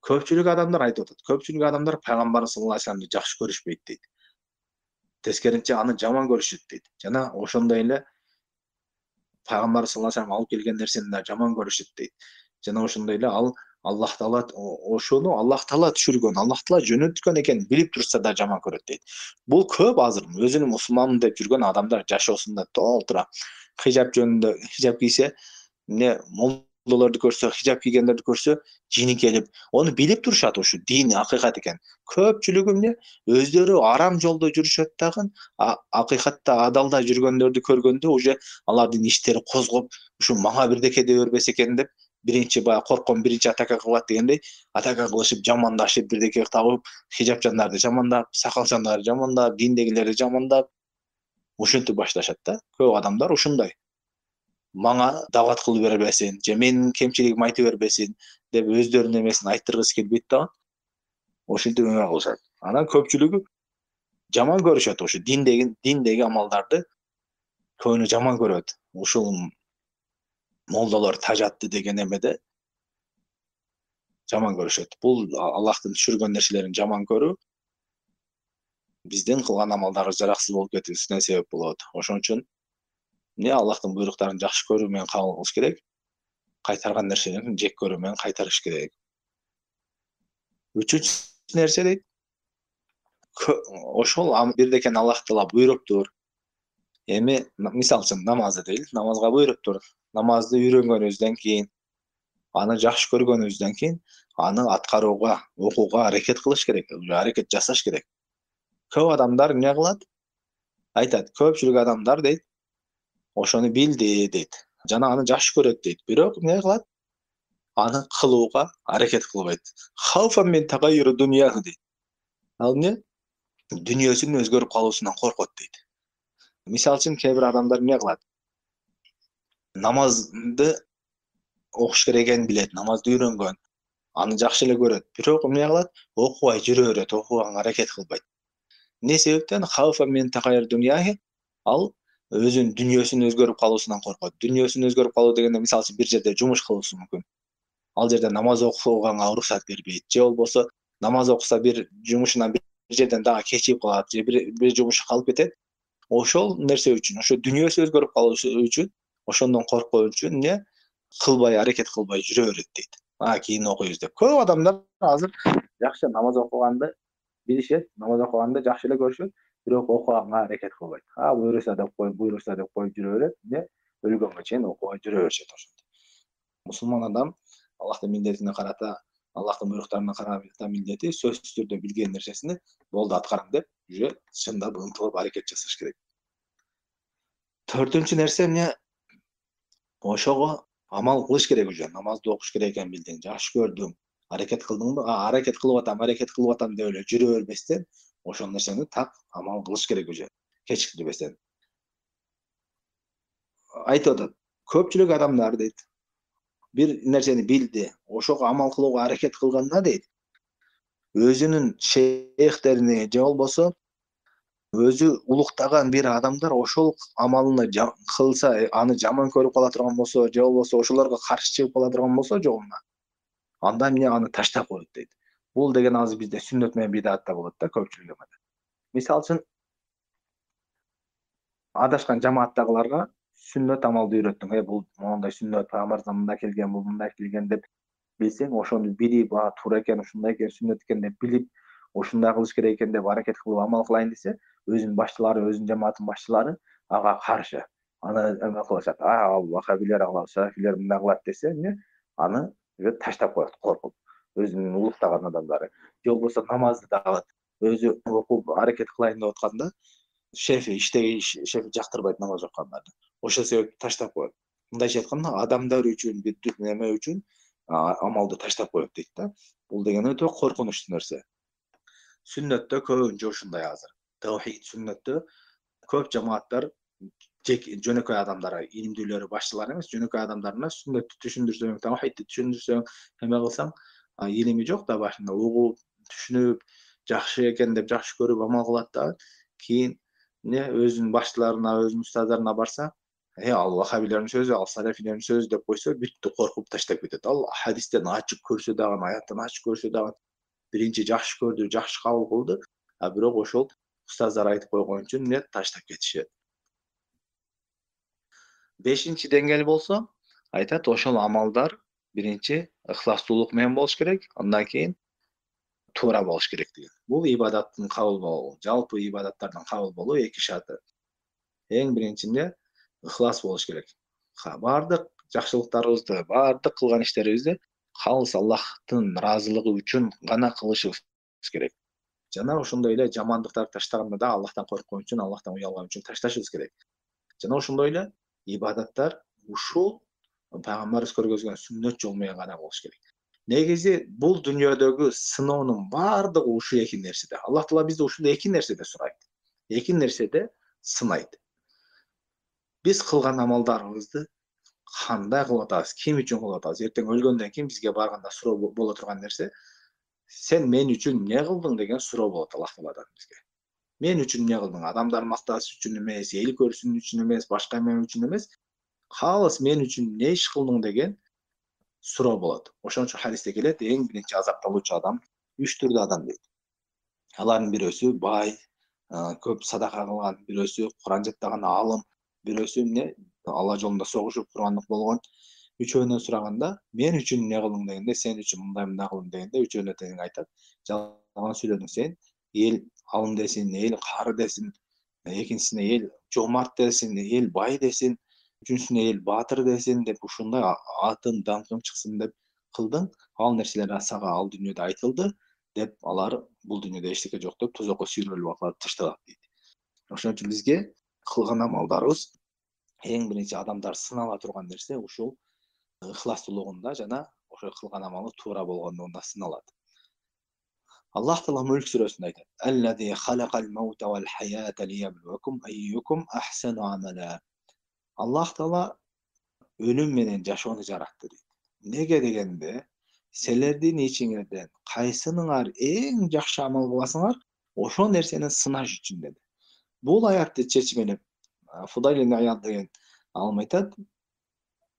Көпчүлүк адамдар айтып атат. Көпчүлүк адамдар пайгамбарыбыз саллаллаху алейхи вассаламды жакшы көрүшпөйт дейт. Тескерисинче аны жаман көрүшөт дейт. Жана ошондой эле пайгамбарыбыз саллаллаху алейхи вассалам алып келген нерсени да жаман көрүшөт дейт. Жана ошондой эле ал Аллах Таала ошону Аллах Таала түшүргөн, Аллах Таала жөнөткөн экенин билип турса да жаман көрөт дейт. Бул көп азыр өзүнүн мусулманмын деп жүргөн адамдар жашоосунда толтура. Хижап жөнүндө хижап кийсе, эмне молдолорду көрсө, хижап кийгендерди көрсө, жини келип, ону билип турушат ушу дин акыйкат экен. Көпчүлүгү эмне өздөрү арам жолдо жүрүшөт дагы, акыйкатта адалда жүргөндөрдү көргөндө уже алардын иштери козгоп, ушу мага бирдеке дей бербесе экен деп биринчи баягы корккон биринчи атака кылат дегендей атака кылышып, жамандашып, бирдеке табып, хижапчандарды жамандап, сакалчандарды жамандап, диндегилерди жамандап, ушинтип башташат да. Көп адамдар ушундай. Мага дават кылып бербесин, же менин кемчилигимди айтып бербесин деп өздөрүнүн эмесин айттыргысы келбейт дагы. Ошентип эме кылышат. Анан көпчүлүгү жаман көрүшөт ушу диндеги амалдарды көбүнө жаман көрөт. Ушул молдолор тажатты деген эмеде жаман көрүшөт. Бул Аллахтын түшүргөн нерселерин жаман көрүү биздин кылган амалдарыбыз жараксыз болуп кетүүсүнө себеп болот. Ошон үчүн Аллахтын буйруктарын жакшы көрүү менен кабыл кылыш керек. Кайтарган нерселерин жек көрүү менен кайтарыш керек. Үчүнчү нерсе дейт, ошол бирдекени Аллах Таала буйруптур. Эми мисалы үчүн намазды дейли, намазга буйруптур. Намазды үйрөнгөнүбүздөн кийин, аны жакшы көргөнүбүздөн кийин, аны аткарууга, окууга аракет кылыш керек, аракет жасаш керек. Көп адамдар эмне кылат? Айтат, көпчүлүк адамдар дейт, ошону билди дейт. Жана аны жакшы көрөт дейт. Бирок эмне кылат? Аны кылууга аракет кылбайт. Хауфан мин тагайюру дуньяху дейт. Ал эмне? Дүйнөсүнүн өзгөрүп калуусунан коркот дейт. Мисалы үчүн кээ бир адамдар эмне кылат? Намазды окуш керек экенин билет, намазды үйрөнгөн, аны жакшы эле көрөт. Бирок эмне кылат? Окубай жүрө берет, окуганга аракет кылбайт. Эмне себептен? Хауфан мин тагайюру дуньяхи, ал өзүнүн дүйнөсүнүн өзгөрүп калуусунан коркот. Дүйнөсүнүн өзгөрүп калуу дегенде мисалы үчүн бир жерде жумуш кылуусу мүмкүн. Ал жерде намаз окуганга уруксат бербейт. Же болбосо намаз окуса бир жумушунан бир жерден дагы кечигип калат, же бир жумушу калып кетет. Ошол нерсе үчүн, ошо дүйнөсү өзгөрүп калышы үчүн, ошондон коркуу үчүн эмне кылбай, аракет кылбай жүрө берет дейт. Кийин окуйбуз деп. Көп адамдар азыр жакшы намаз окуганды билишет, намаз окуганды жакшы эле көрүшөт, бирок окуганга аракет кылбайт. Буйруса деп коюп жүрө берет, өлгөнгө чейин окубай жүрө беришет ошентип. Мусулман адам Аллахтын милдетине карата, Аллахтын буйруктарына карата милдети сөзсүз түрдө билген нерсесини болду аткарам деп уже чындап ынтылып аракет жасаш керек. Төртүнчү нерсе эмне? Ошого амал кылыш керек уже. Намазды окуш керек экенин билдиң, жакшы көрдүң, аракет кылдыңбы? Аракет кылып атам деп эле жүрө бербестен, ошол нерсени так амал кылыш керек уже, кечиктирбестен. Айтып атат, көпчүлүк адамдар дейт, бир нерсени билди, ошого амал кылууга аракет кылганда дейт, өзүнүн шейхтерине же болбосо өзү улуктаган бир адамдар ошол амалыны кылса, аны жаман көрүп кала турган болсо, же болбосо ошолорго каршы чыгып кала турган болсо жолуна, анда эмне аны таштап коет дейт. Бул деген азыр бизде сүннөт менен бидатта болот да көпчүлүк эмеде. Мисалы үчүн адашкан жамааттагыларга сүннөт амалды үйрөттүң. Бул моундай сүннөт, пайгамбарыбыздан мындай келген, бул мындай келген деп билсең, ошону билип, туура экен, ушундай экен, сүннөт экен деп билип, ушундай кылыш керек экен деп аракет кылып амал кылайын десе, өзүнүн башчылары, өзүнүн жамааттын башчылары ага каршы. Аны эме кылышат. Ал вахабилер, ал салафилер мындай кылат десе, аны таштап коет коркуп. Өзүнүн улуктаган адамдары. Же болбосо намазды дагы өзү окуп аракет кылайын деп атканда, шефи шефи жактырбайт намаз окугандарды. Ошол себептен таштап коет. Мындайча айтканда адамдар үчүн бир неме үчүн амалды таштап коет дейт да. Бул деген өтө коркунучтуу нерсе. Сүннөттө көбүнчө ушундай азыр. Таухид сүннөттө көп жамааттар жөнөкөй адамдарга, илимдүүлөрү, башчылар эмес, жөнөкөй адамдарына сүннөттү түшүндүрсөң, таухидти түшүндүрсөң, эме кылсаң, илими жок да башында угуп, түшүнүп, жакшы экен деп жакшы көрүп амал кылат да, кийин өзүнүн башчыларына, өзүнүн устаздарына барса, ал вахабилердин сөзү, ал салафилердин сөзү деп койсо, бүттү, коркуп таштап кетет. Ал хадистен ачык көрсө дагы, аяттан ачык көрсө дагы, биринчи жакшы көрдү, жакшы кабыл кылды, бирок ошол устаздар айтып койгон үчүн таштап кетишет. Бешинчи деңгээл болсо, айтат ошол амалдар биринчи ыхластуулук менен болуш керек, андан кийин туура болуш керек деген. Бул ибадаттын кабыл болуу, жалпы ибадаттардын кабыл болуу эки шарты. Эң биринчиде ыхлас болуш керек. Бардык жакшылыктарыбызды, бардык кылган иштерибизди калыс Аллахтын ыраазылыгы үчүн гана кылышыбыз керек. Жана ошондой эле жамандыктарды таштаганда да Аллахтан корккон үчүн, Аллахтан уялган үчүн ташташыбыз керек. Жана ошондой эле ибадаттар ушул пайгамбарыбыз көргөзгөн сүннөт жол менен гана болуш керек. Негизи бул дүйнөдөгү сыноонун бардыгы ушул эки нерседе. Аллах Таала бизди ушул эки нерседе сурайт. Эки нерседе сынайт. Биз кылган амалдарыбызды кандай кылып атабыз, ким үчүн кылып атабыз? Эртең өлгөндөн кийин бизге барганда суроо боло турган нерсе, сен мен үчүн эмне кылдың деген суроо болот Аллах Тааладан бизге. Мен үчүн эмне кылдың? Адамдар макташ үчүн эмес, эл көрсүн үчүн эмес, башка эме үчүн эмес, калыс мен үчүн эмне иш кылдың деген суроо болот. Ошон үчүн хадисте келет, эң биринчи азапталуучу адам 3 түрдүү адам дейт. Алардын бирөөсү бай, көп садака кылган, бирөөсү Куран жаттаган алым, бирөөсү Алла жолунда согушуп курбандык болгон. Үчөөнөн сураганда, мен үчүн эмне кылдың дегенде, сен үчүн мындай кылдым дегенде, үчөөнө тең айтат, жалган сүйлөдүң сен, эл алым десин, эл кары десин, экинчисине эл жомарт десин, эл бай десин, үчүнчүсүнө эл баатыр десин деп ушундай атын даңкың чыксын деп кылдың, ал нерселер сага ал дүйнөдө айтылды деп алар бул дүйнөдө эчтеке жок деп тозокко сүйрөлүп алып ташталат дейт. Ошон үчүн бизге кылган амалдарыбыз эң биринчи адамдар сынала турган нерсе ушул ыхластуулугунда жана ошо кылган амалы туура болгондугунда сыналат. Аллах Таала Мүлк сүрөсүндө айтат: "Аллази халакал маута вал хаята лияблуакум айюкум ахсану амала." Аллах Таала өлүм менен жашоону жаратты дейт. Неге дегенде, силердин ичиңерден кайсыныңар эң жакшы амал кыласыңар, ошол нерсени сынаш үчүн деди. Бул аятты чечмелеп, Фудайл ибн Ияд деген алым айтат,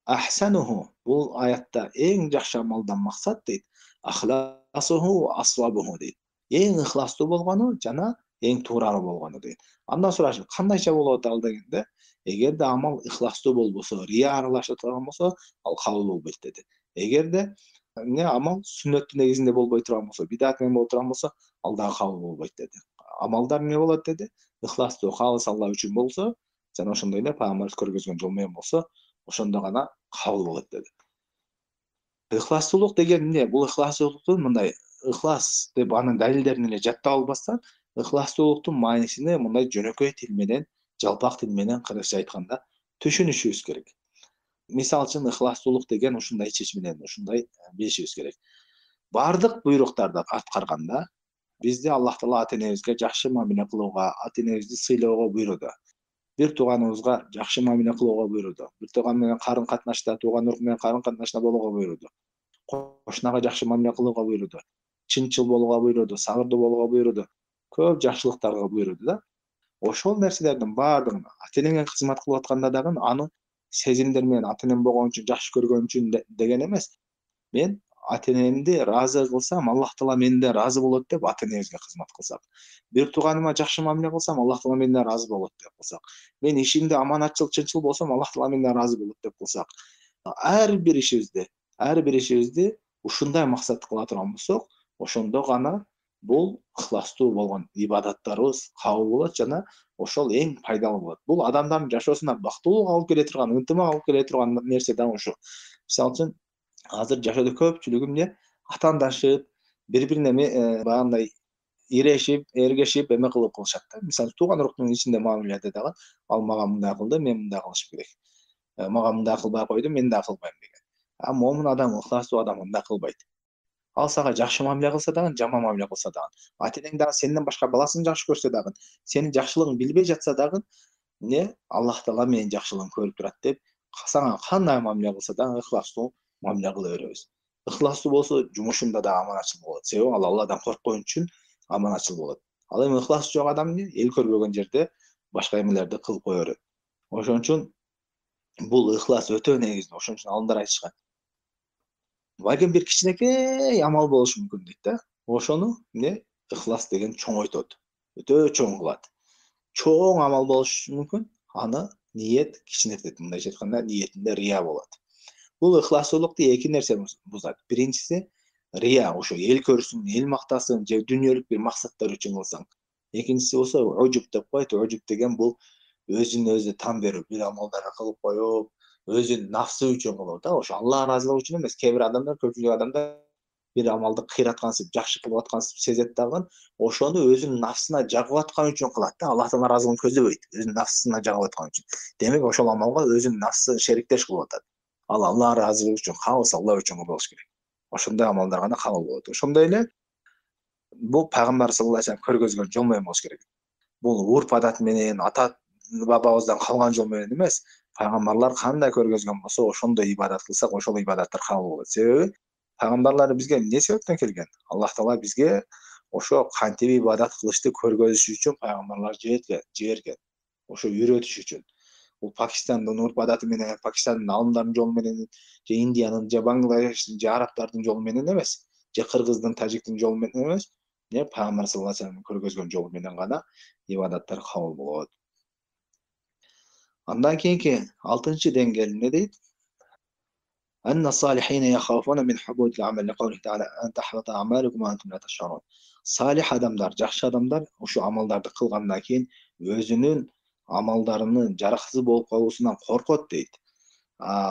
ахсануху, бул аятта эң жакшы амалдан максат дейт, ахласуху асвабуху дейт. Эң ыхластуу болгону жана эң туурары болгону дейт. Андан сурашып, кандайча болот ал дегенде, эгерде амал ыхластуу болбосо, рия аралаша турган болсо, ал кабыл болбойт деди. Эгерде амал сүннөттүн негизинде болбой турган болсо, бидат менен боло турган болсо, ал дагы кабыл болбойт деди. Амалдар эмне болот деди? Ыхластуу, калыс Алла үчүн болсо, жана ошондой эле пайгамбарыбыз көргөзгөн жол менен болсо, ошондо гана кабыл болот деди. Ыхластуулук деген эмне? Бул ыхластуулуктун мындай ыхлас деп анын далилдерин эле жаттап албастан, ыхластуулуктун маанисине мындай жөнөкөй тил менен, жалпак тил менен кыргызча айтканда түшүнүшүбүз керек. Мисалы үчүн ыхластуулук деген ушундай чечимден, ушундай билишибиз керек. Бардык буйруктарды аткарганда бизди Аллах Таала ата-энебизге жакшы мамиле кылууга, ата-энебизди сыйлоого буйруду. Бир тууганыбызга жакшы мамиле кылууга буйруду. Бир тууган менен карын катнашта, тууган урук менен карын катнашта болууга буйруду. Кошунага жакшы мамиле кылууга буйруду. Чынчыл болууга буйруду, сабырдуу болууга буйруду. Көп жакшылыктарга буйруду да. Ошол нерселердин бардыгын ата-энеңе кызмат кылып атканда дагы аны сезимдер менен ата-энем болгон үчүн, жакшы көргөн үчүн деген эмес. Мен ата-энемди ыраазы кылсам, Аллах Таала менден ыраазы болот деп ата-энебизге кызмат кылсак. Бир тууганыма жакшы мамиле кылсам, Аллах Таала менден ыраазы болот деп кылсак. Мен ишимде аманатчыл, чынчыл болсом, Аллах Таала менден ыраазы болот деп кылсак. Ар бир ишибизди ушундай максатты кыла турган болсок, ошондо гана бул ыхластуу болгон ибадаттарыбыз кабыл болот жана ошол эң пайдалуу болот. Бул адамдардын жашоосуна бактылуулук алып келе турган, ынтымак алып келе турган нерсе да ошо. Мисалы үчүн, азыр жашоодо көпчүлүгү атаандашып, бири-бирине баягындай ирешип, эргешип эме кылышат да. Мисалы тууган уруктун ичинде мамиледе дагы ал мага мындай кылды, мен мындай кылышым керек. Мага мындай кылбай койду, мен да кылбайм деген. А момун адам, ыхластуу адам мындай кылбайт. Ал сага жакшы мамиле кылса дагы, жаман мамиле кылса дагы, ата энең дагы сенден башка баласын жакшы көрсө дагы, сенин жакшылыгыңды билбей жатса дагы, Аллах Таала менин жакшылыгымды көрүп турат деп, сага кандай мамиле кылса дагы ыхластуу мамиле кыла беребиз. Ыхластуу болсо жумушунда да аманатчыл болот. Себеби ал Алладан корккон үчүн аманатчыл болот. Ал эми ыхласы жок адам эл көрбөгөн жерде башка эмелерди кылып кое берет. Ошон үчүн бул ыхлас өтө негизди. Ошон үчүн алымдар айтышкан. Балким бир кичинекей амал болушу мүмкүн дейт да. Ошону ыхлас деген чоңойтот. Өтө чоң кылат. Чоң амал болушу мүмкүн. Аны ниет кичинетет. Мындайча айтканда, ниетинде рия болот. Бул ыхластуулукту эки нерсе бузат. Биринчиси рия, ошо эл көрсүн, эл мактасын же дүйнөлүк бир максаттар үчүн кылсаң. Экинчиси болсо уджуб деп коет. Уджуб деген бул өзүн өзү тан берүү, бир амалдарды кылып коюп, өзүнүн нафсы үчүн кылуу да. Ошо Аллах ыраазылыгы үчүн эмес. Кээ бир адамдар, көпчүлүк адамдар бир амалды кыйраткансып, жакшы кылып аткансып сезет дагы, ошону өзүнүн нафсына жагып аткан үчүн кылат да. Аллахтын ыраазылыгын көздөбөйт, өзүнүн нафсына жагып аткан үчүн. Демек ошол амалга өзүнүн нафсы шериктеш кылып атат. Ал Аллах ыраазылыгы үчүн, калыс Алла үчүн кылыш керек. Ошондой амалдар гана кабыл болот. Ошондой эле бул пайгамбар саллаллаху алейхи вассалам көргөзгөн жол менен болуш керек. Бул урп адат менен, ата бабабыздан калган жол менен эмес. Пайгамбарлар кандай көргөзгөн болсо, ошондой ибадат кылсак, ошол ибадаттар кабыл болот. Себеби пайгамбарлар бизге эмне себептен келген? Аллах Таала бизге ошо кантип ибадат кылышты көргөзүш үчүн пайгамбарлар жиберген. Ошо үйрөтүш үчүн. Бул Пакистандын урп адаты менен, Пакистандын алымдарынын жолу менен, же Индиянын, же Бангладештин, же арабтардын жолу менен эмес, же кыргыздын, тажиктин жолу менен эмес, пайгамбар саллаллаху алейхи вассалам көргөзгөн жол менен гана ибадаттар кабыл болот. Андан кийинки 6-чы деңгээл эмне дейт? أن الصالحين يخافون من حبوط العمل لقوله تعالى أن تحبط أعمالكم وأنتم لا تشعرون. Salih адамдар, жакшы адамдар ушу амалдарды кылгандан кийин өзүнүн амалдарынын жараксыз болуп калуусунан коркот дейт.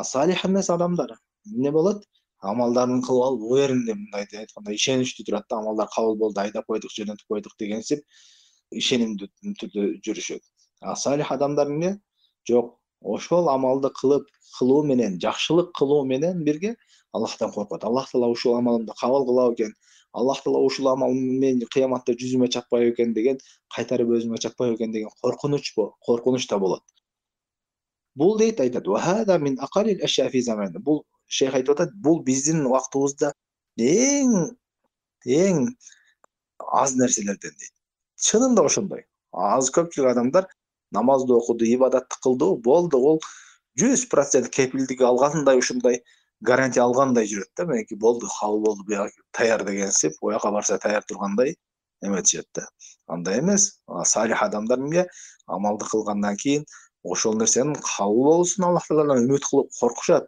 Салих эмес адамдар эмне болот? Амалдарын кылып алып, уверенный, мындай айтканда, ишеничтүү турат да, амалдар кабыл болду, айдап койдук, жөнөтүп койдук дегенсип ишенимдүү түрдө жүрүшөт. Салих адамдар эмне? Жок, ошол амалды кылуу менен, жакшылык кылуу менен бирге Аллахтан коркот. Аллах Таала ушул амалымды кабыл кылабы экен? Аллах Таала ушул амал мен кыяматта жүзүмө чакпайбы экен деген, кайтарып өзүмө чакпайбы экен деген коркунуч да болот. Бул дейт, айтат, "Ва хада мин акалил ашя фи заман". Бул шейх айтып атат, бул биздин убактыбызда эң аз нерселерден дейт. Чынында ошондой. Аз көпчүлүк адамдар намазды окуду, ибадатты кылды, болду, ол 100% кепилдик алгандай, ушундай гарантия алгандай жүрөт да, меники болду, кабыл болду, буяка даяр дегенсип, ояка барса даяр тургандай эметишет да. Андай эмес. Салих адамдар эмне? Амалды кылгандан кийин ошол нерсенин кабыл болуусуна Аллах Тааладан үмүт кылып коркушат.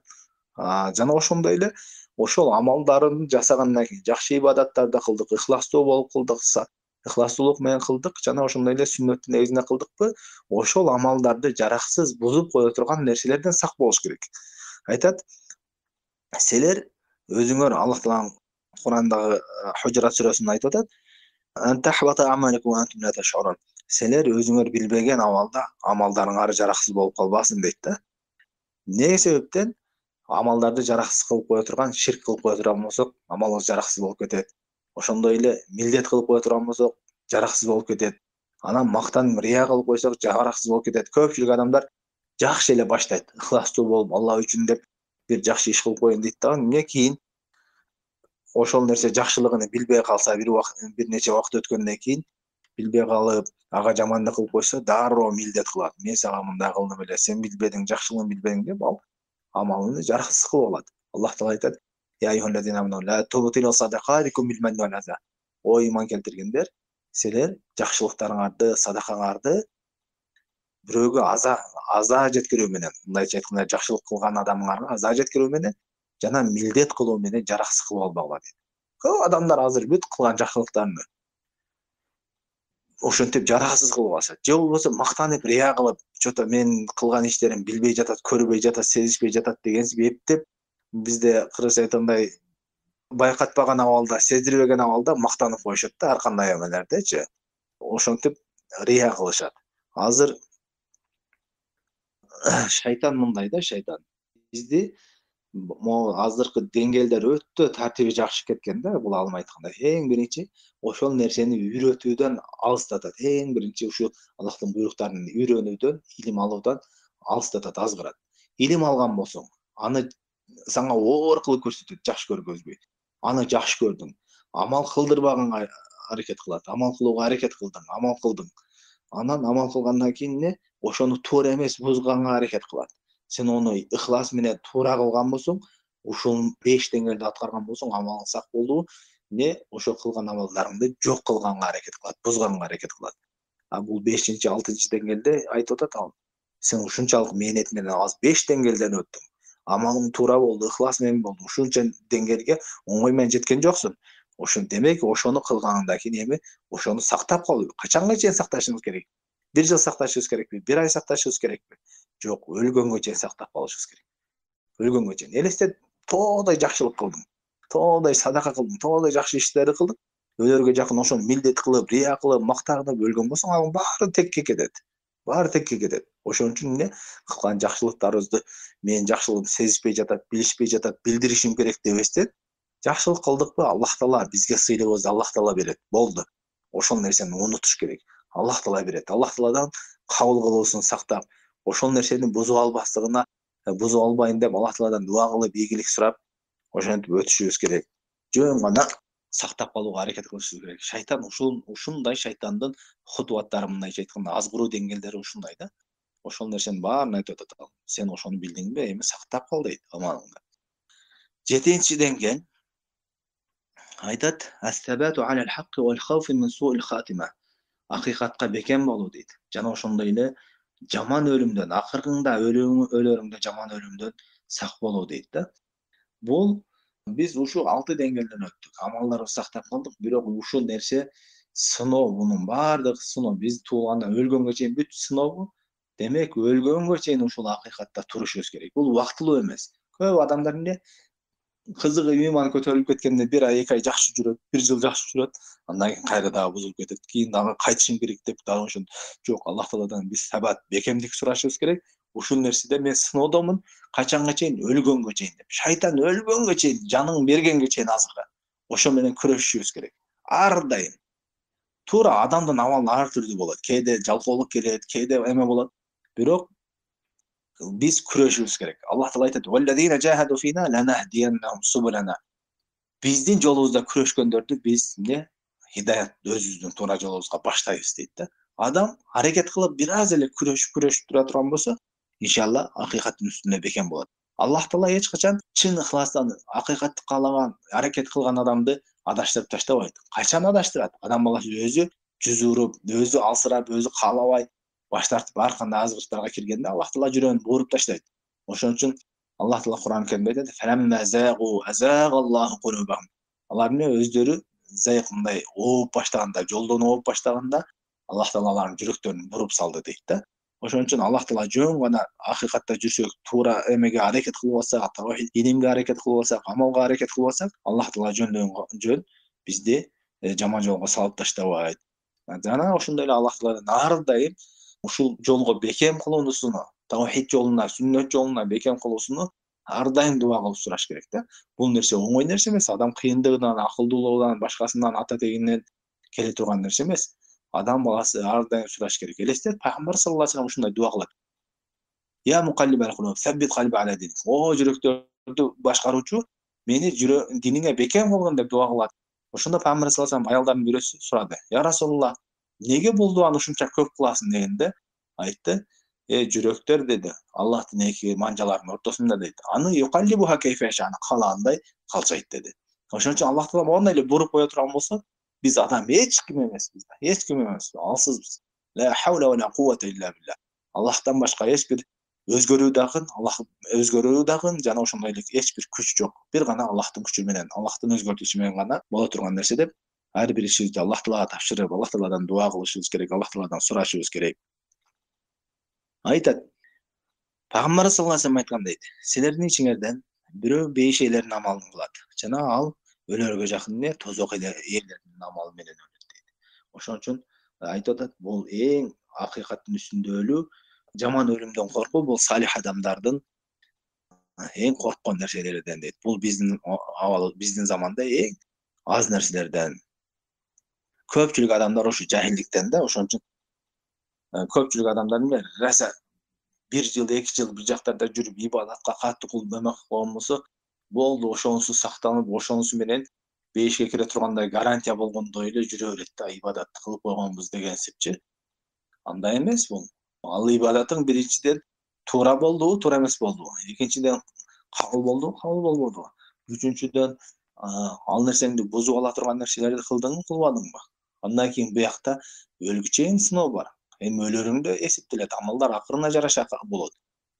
Жана ошондой эле ошол амалдарын жасагандан кийин, жакшы ибадаттарды кылдык, ыхластуу болуп кылдык, ыхластуулук менен кылдык, жана ошондой эле сүннөттүн негизинде кылдыкпы, ошол амалдарды жараксыз бузуп кое турган нерселерден сак болуш керек. Айтат, силер өзүңөр, Аллах Тааланын Курандагы Худжрат сүрөсүндө айтып атат, силер өзүңөр билбеген абалда амалдарыңар жараксыз болуп калбасын дейт да. Эмне себептен? Амалдарды жараксыз кылып кое турган, ширк кылып кое турган болсок, амалыбыз жараксыз болуп кетет. Ошондой эле милдет кылып кое турган болсок, жараксыз болуп кетет. Анан мактан рия кылып койсок, жараксыз болуп кетет. Көпчүлүк адамдар жакшы эле баштайт, ыхластуу болуп, Алла үчүн деп бир жакшы иш кылып коеюн дейт дагы, эмне кийин ошол нерсе жакшылыгын билбей калса, бир нече убакыт өткөндөн кийин билбей калып, ага жамандык кылып койсо, дароо милдет кылат. Мен сага мындай кылдым эле, сен билбедиң, жакшылыгын билбедиң деп ал амалын жараксыз кылып алат. Аллах Таала айтат: "Я айюхаллазина аману ла тубтилу садакатикум бил манни вал аза". О ыйман келтиргендер, силер жакшылыктарыңарды, садакаңарды бирөөгө аза жеткирүү менен, мындайча айтканда, жакшылык кылган адамыңарга аза жеткирүү менен жана милдет кылуу менен жараксыз кылып албагыла дейт. Көп адамдар азыр бүт кылган жакшылыктарын ошентип жараксыз кылып алышат. Же болбосо мактанып, рия кылып, чото мен кылган иштерим билбей жатат, көрбөй жатат, сезишпей жатат дегенсип эптеп, бизде кыргызча айткандай байкатпаган абалда, сездирбеген абалда мактанып коюшат да ар кандай эмелердечи. Ошентип рия кылышат. Азыр шайтан мындай да, шайтан бизди могу азыркы деңгээлдер өтө тартиби жакшы кеткен да, бул алым айткандай. Эң биринчи ошол нерсени үйрөтүүдөн алыстатат. Эң биринчи ушу Аллахтын буйруктарын үйрөнүүдөн, илим алуудан алыстатат, азгырат. Илим алган болсоң, аны сага оор кылып көрсөтөт, жакшы көргөзбөй. Аны жакшы көрдүң. Амал кылдырбаганга аракет кылат. Амал кылууга аракет кылдың, амал кылдың. Анан амал кылгандан кийин эмне? Ошону туура эмес бузганга аракет кылат. Сен ону ыхлас менен туура кылган болсоң, ушул 5 деңгээлде аткарган болсоң, амалың сак болду, ошо кылган амалдарыңды жок кылганга аракет кылат, бузганга аракет кылат. А бул 5-6 деңгээлде айтып атат ал. Сен ушунчалык мээнет менен аз 5 деңгээлден өттүң. Амалың туура болду, ыхлас менен болду. Ушунча деңгээлге оңой менен жеткен жоксуң. Ошон демек ошону кылгандан кийин эми ошону сактап калуу. Качанга чейин сакташыңыз керек? 1 жыл сакташыбыз керекпи? 1 ай сакташыбыз керекпи? Жок, өлгөнгө чейин сактап калышыбыз керек. Өлгөнгө чейин. Элестет, тоодай жакшылык кылдың, тоодай садака кылдың, тоодай жакшы иштерди кылдың. Өлөргө жакын ошону милдет кылып, рия кылып, мактанып өлгөн болсоң, анын баары текке кетет. Баары текке кетет. Ошон үчүн кылган жакшылыктарыбызды мен жакшылыгын сезишпей жатат, билишпей жатат, билдиришим керек деп эстеп, жакшылык кылдыкпы, Аллах Таала бизге сыйлыгыбызды Аллах Таала берет. Болду. Ошол нерсени унутуш керек. Аллах Таала берет. Аллах Тааладан кабыл кылуусун сактап, ошол нерсени бузуп албастыгына, бузуп албайын деп Аллах Тааладан дуа кылып, ийгилик сурап, ошентип өтүшүбүз керек. Жөн гана сактап калууга аракет кылышыбыз керек. Шайтан ушундай шайтандын хутубаттары, мындайча айтканда, азгыруу деңгээлдери ушундай да. Ошол нерсенин баарын айтып атат ал. Сен ошону билдиңби? Эми сактап кал дейт амалыңды. 7-чи деңгээл айтат: "Ас-сабату алал хакки вал хауфи мин суил хатима." Акыйкатка бекем болуу дейт. Жана ошондой эле жаман өлүмдөн, акыркында өлөрүңдө жаман өлүмдөн сак болуу дейт да. Бул биз ушу 6 деңгээлден өттүк. Амалдарыбызды сактап калдык, бирок ушул нерсе сыноо, мунун баардыгы сыноо. Биз туулгандан өлгөнгө чейин бүт сынообу? Демек, өлгөнгө чейин ушул акыйкатта турушубуз керек. Бул убактылуу эмес. Көп адамдар кызыгып ыйманы көтөрүлүп кеткенде 1 ай, 2 ай жакшы жүрөт, 1 жыл жакшы жүрөт, андан кийин кайра дагы бузулуп кетет. Кийин дагы кайтышым керек деп дагы ошентип. Жок, Аллах Тааладан биз сабат, бекемдик сурашыбыз керек. Ушул нерседе мен сыноодомун, качанга чейин? Өлгөнгө чейин деп. Шайтан өлгөнгө чейин, жаның бергенге чейин азгырат. Ошо менен күрөшүшүбүз керек. Ар дайым. Туура адамдын абалы ар түрдүү болот. Кээде жалкоолук келет, кээде эме болот. Бирок биз күрөшүбүз керек. Аллах Таала айтат: "Валлазина жахаду фина ланахдияннахум субулана." Биздин жолубузда күрөшкөндөрдү биз хидаят өзүбүздүн туура жолубузга баштайбыз дейт да. Адам аракет кылып бир аз эле күрөшүп тура турган болсо, иншалла акыйкаттын үстүнө бекем болот. Аллах Таала эч качан чын ыхластан акыйкатты каалаган, аракет кылган адамды адаштырып таштабайт. Качан адаштырат? Адам баласы өзү жүз уруп, өзү алсырап, өзү каалабай баш тартып ар кандай азгырыктарга киргенде Аллах Таала жүрөгүн бууруп таштайт. Ошон үчүн Аллах Таала Кур'ан Керимде айтат: "Фаламма загу азагаллаху кулубахум." Алар өздөрү мындай ооп баштаганда, жолдон ооп баштаганда Аллах Таала алардын жүрөктөрүн буруп салды дейт да. Ошон үчүн Аллах Таала жөн гана акыйкатта жүрсөк, туура эмеге аракет кылып алсак, тавхид илимге аракет кылып алсак, амалга аракет кылып алсак, Аллах Таала жөн бизди жаман жолго салып таштабайт. Жана ошондой эле Аллах Тааладан ар дайым ушул жолго бекем кылуусуну, тавхид жолуна, сүннөт жолуна бекем кылуусуну ар дайым дуа кылып сураш керек да. Бул нерсе оңой нерсе эмес. Адам кыйындыгынан, акылдуулугунан, башкасынан, ата тегинен келе турган нерсе эмес. Адам баласы ар дайым сураш керек. Элестет, пайгамбар саллаллаху алейхи вассалам ушундай дуа кылат: "Я мукаллибал кулуб, саббит калби аля дин." О жүрөктөрдү башкаруучу, мени диниңе бекем кылгын деп дуа кылат. Ошондо пайгамбар саллаллаху алейхи вассалам аялдардын бирөөсү сурады: "Я Расулулла, неге бул дуаны ушунча көп кыласың?" дегенде айтты: "Жүрөктөр" деди, Аллахтын эки манжаларынын ортосунда дейт. Аны юкаллибуха кейфеша, аны каалагандай калчайт деди. Ошон үчүн Аллах Таала моундай эле буруп кое турган болсо, биз адам эч ким эмеспиз да, эч ким эмеспиз, алсызбыз. Ла хаула ва ла куввата илля билля. Аллахтан башка эч бир өзгөрүү дагы, жана ошондой эле эч бир күч жок. Бир гана Аллахтын күчү менен, Аллахтын өзгөртүүсү менен гана боло турган нерсе деп, ар бир ишибизди Аллах Таалага тапшырып, Аллах Тааладан дуа кылышыбыз керек, Аллах Тааладан сурашыбыз керек. Айтат: Пайгамбар саллаллаху алейхи вассалам айткан дейт: "Силердин ичиңерден бирөө бейшейлердин амалын кылат, жана ал өлөргө жакын эмне тозок элдердин амалы менен өлөт дейт. Ошон үчүн айтып атат, бул эң акыйкаттын үстүндө өлүү, жаман өлүмдөн коркуу бул салих адамдардын эң корккон нерселерден дейт. Бул биздин заманда эң аз нерселерден. Көпчүлүк адамдар ушу жахилдиктен да, ошон үчүн көпчүлүк адамдар эмне раса 1 жыл 2 жыл бир жактарда жүрүп ибадатка катты кылып эме кылган болсо болду, ошонусу сактанып, ошонусу менен бейишке кире тургандай гарантия болгондой эле жүрө берет да, ибадатты кылып койгонбуз деген сепчи. Андай эмес бул. Ал ибадатың биринчиден туура болдубу, туура эмес болдубу? Экинчиден кабыл болдубу, кабыл болбодубу? Үчүнчүдөн ал нерсеңди бузуп ала турган нерселерди кылдыңбы, кылбадыңбы? Андан кийин буякта өлгү чейин сыноо бар. Эми өлөрүңдө эсептелет, амалдар акырына жараша болот.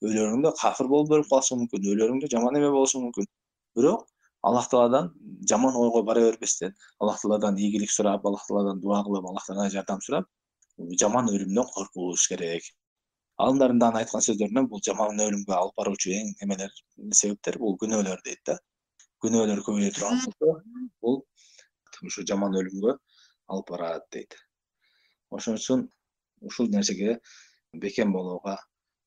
Өлөрүңдө кафир болуп өлүп калышың мүмкүн, өлөрүңдө жаман эме болушуң мүмкүн. Бирок Аллах Тааладан жаман ойго бара бербестен, Аллах Тааладан ийгилик сурап, Аллах Тааладан дуа кылып, Аллах Тааладан жардам сурап, жаман өлүмдөн коркубуз керек. Алымдардын дагы айткан сөздөрүнөн бул жаман өлүмгө алып баруучу эң эмелер, себептер бул күнөөлөр дейт да. Күнөөлөр көбөйө турган болсо, бул ушу жаман өлүмгө алып барат дейт. Ошон үчүн ушул нерсеге бекем болууга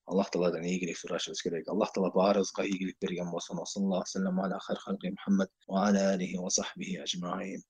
Аллах Тааладан ийгилик сурашыбыз керек. Аллах Таала баарыбызга ийгилик берген болсун. Саллаллаху алейхи ва саллям ала хайр халқи Мухаммад ва аля алихи ва сахбихи ажмаин.